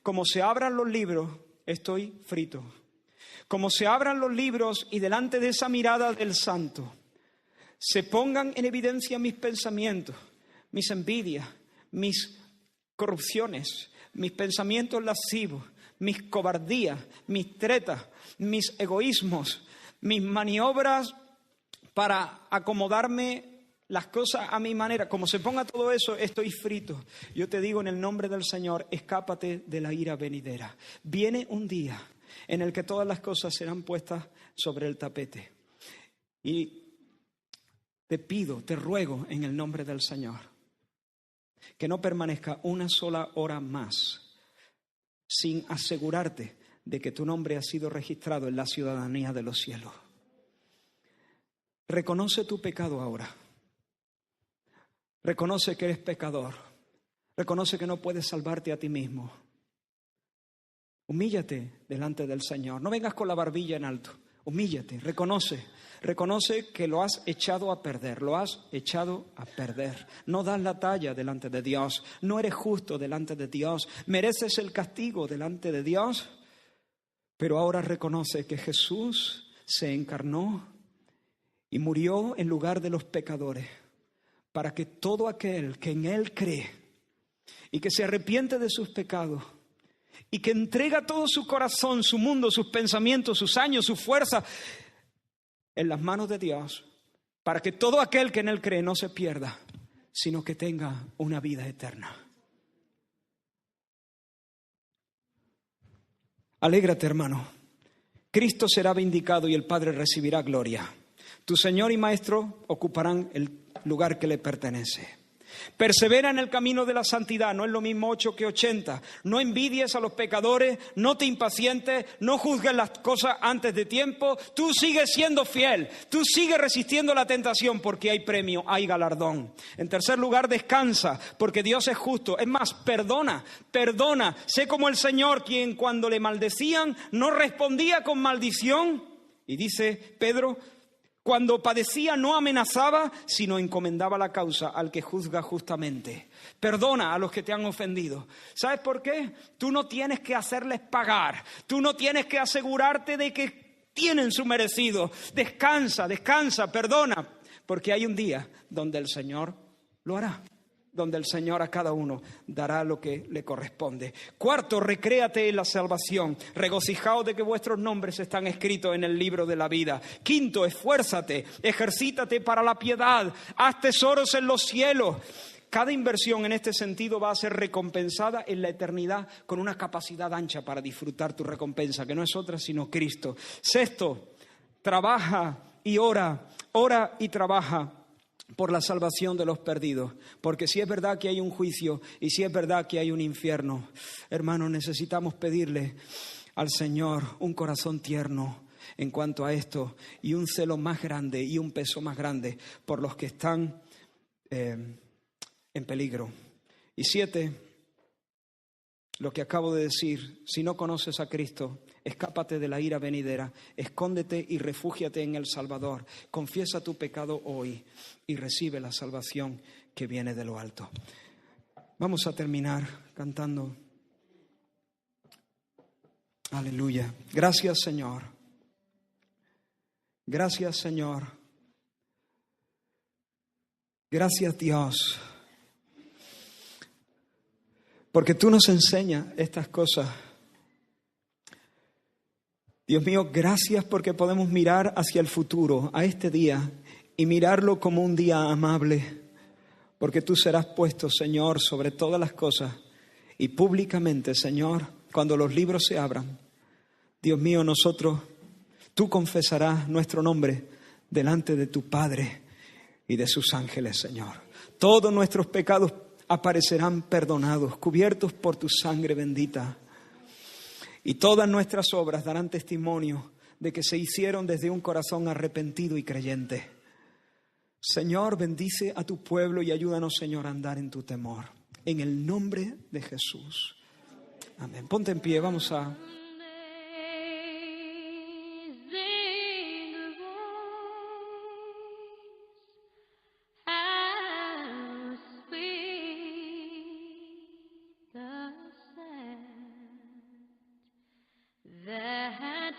como se abran los libros, estoy frito. Como se abran los libros y delante de esa mirada del Santo se pongan en evidencia mis pensamientos, mis envidias, mis corrupciones, mis pensamientos lascivos, mis cobardías, mis tretas, mis egoísmos, mis maniobras para acomodarme las cosas a mi manera. Como se ponga todo eso, estoy frito. Yo te digo en el nombre del Señor, escápate de la ira venidera. Viene un día en el que todas las cosas serán puestas sobre el tapete. Y te pido, te ruego en el nombre del Señor, que no permanezca una sola hora más sin asegurarte de que tu nombre ha sido registrado en la ciudadanía de los cielos. Reconoce tu pecado ahora. Reconoce que eres pecador. Reconoce que no puedes salvarte a ti mismo. Humíllate delante del Señor. No vengas con la barbilla en alto. Humíllate, reconoce que lo has echado a perder, No das la talla delante de Dios, no eres justo delante de Dios, mereces el castigo delante de Dios, pero ahora reconoce que Jesús se encarnó y murió en lugar de los pecadores, para que todo aquel que en Él cree y que se arrepiente de sus pecados, y que entrega todo su corazón, su mundo, sus pensamientos, sus años, su fuerza en las manos de Dios, para que todo aquel que en Él cree no se pierda, sino que tenga una vida eterna. Alégrate, hermano. Cristo será vindicado y el Padre recibirá gloria. Tu Señor y Maestro ocuparán el lugar que le pertenece. Persevera en el camino de la santidad, no es lo mismo 8 que 80. No envidies a los pecadores, no te impacientes, no juzgues las cosas antes de tiempo. Tú sigues siendo fiel, tú sigues resistiendo la tentación porque hay premio, hay galardón. En tercer lugar, descansa porque Dios es justo. Es más, perdona. Sé como el Señor, quien cuando le maldecían no respondía con maldición. Y dice Pedro, cuando padecía no amenazaba, sino encomendaba la causa al que juzga justamente. Perdona a los que te han ofendido. ¿Sabes por qué? Tú no tienes que hacerles pagar. Tú no tienes que asegurarte de que tienen su merecido. Descansa, perdona. Porque hay un día donde el Señor lo hará. Donde el Señor a cada uno dará lo que le corresponde. Cuarto, recréate en la salvación. Regocijaos de que vuestros nombres están escritos en el libro de la vida. Quinto, esfuérzate, ejercítate para la piedad. Haz tesoros en los cielos. Cada inversión en este sentido va a ser recompensada en la eternidad con una capacidad ancha para disfrutar tu recompensa, que no es otra sino Cristo. Sexto, trabaja y ora y trabaja por la salvación de los perdidos, porque si es verdad que hay un juicio y si es verdad que hay un infierno, hermanos, necesitamos pedirle al Señor un corazón tierno en cuanto a esto y un celo más grande y un peso más grande por los que están en peligro. Y 7, lo que acabo de decir, si no conoces a Cristo, escápate de la ira venidera, escóndete y refúgiate en el Salvador. Confiesa tu pecado hoy y recibe la salvación que viene de lo alto. Vamos a terminar cantando. Aleluya. Gracias, Señor. Gracias, Señor. Gracias, Dios. Porque tú nos enseñas estas cosas. Dios mío, gracias porque podemos mirar hacia el futuro, a este día, y mirarlo como un día amable. Porque tú serás puesto, Señor, sobre todas las cosas. Y públicamente, Señor, cuando los libros se abran, Dios mío, tú confesarás nuestro nombre delante de tu Padre y de sus ángeles, Señor. Todos nuestros pecados aparecerán perdonados, cubiertos por tu sangre bendita. Y todas nuestras obras darán testimonio de que se hicieron desde un corazón arrepentido y creyente. Señor, bendice a tu pueblo y ayúdanos, Señor, a andar en tu temor. En el nombre de Jesús. Amén. Ponte en pie, vamos a... That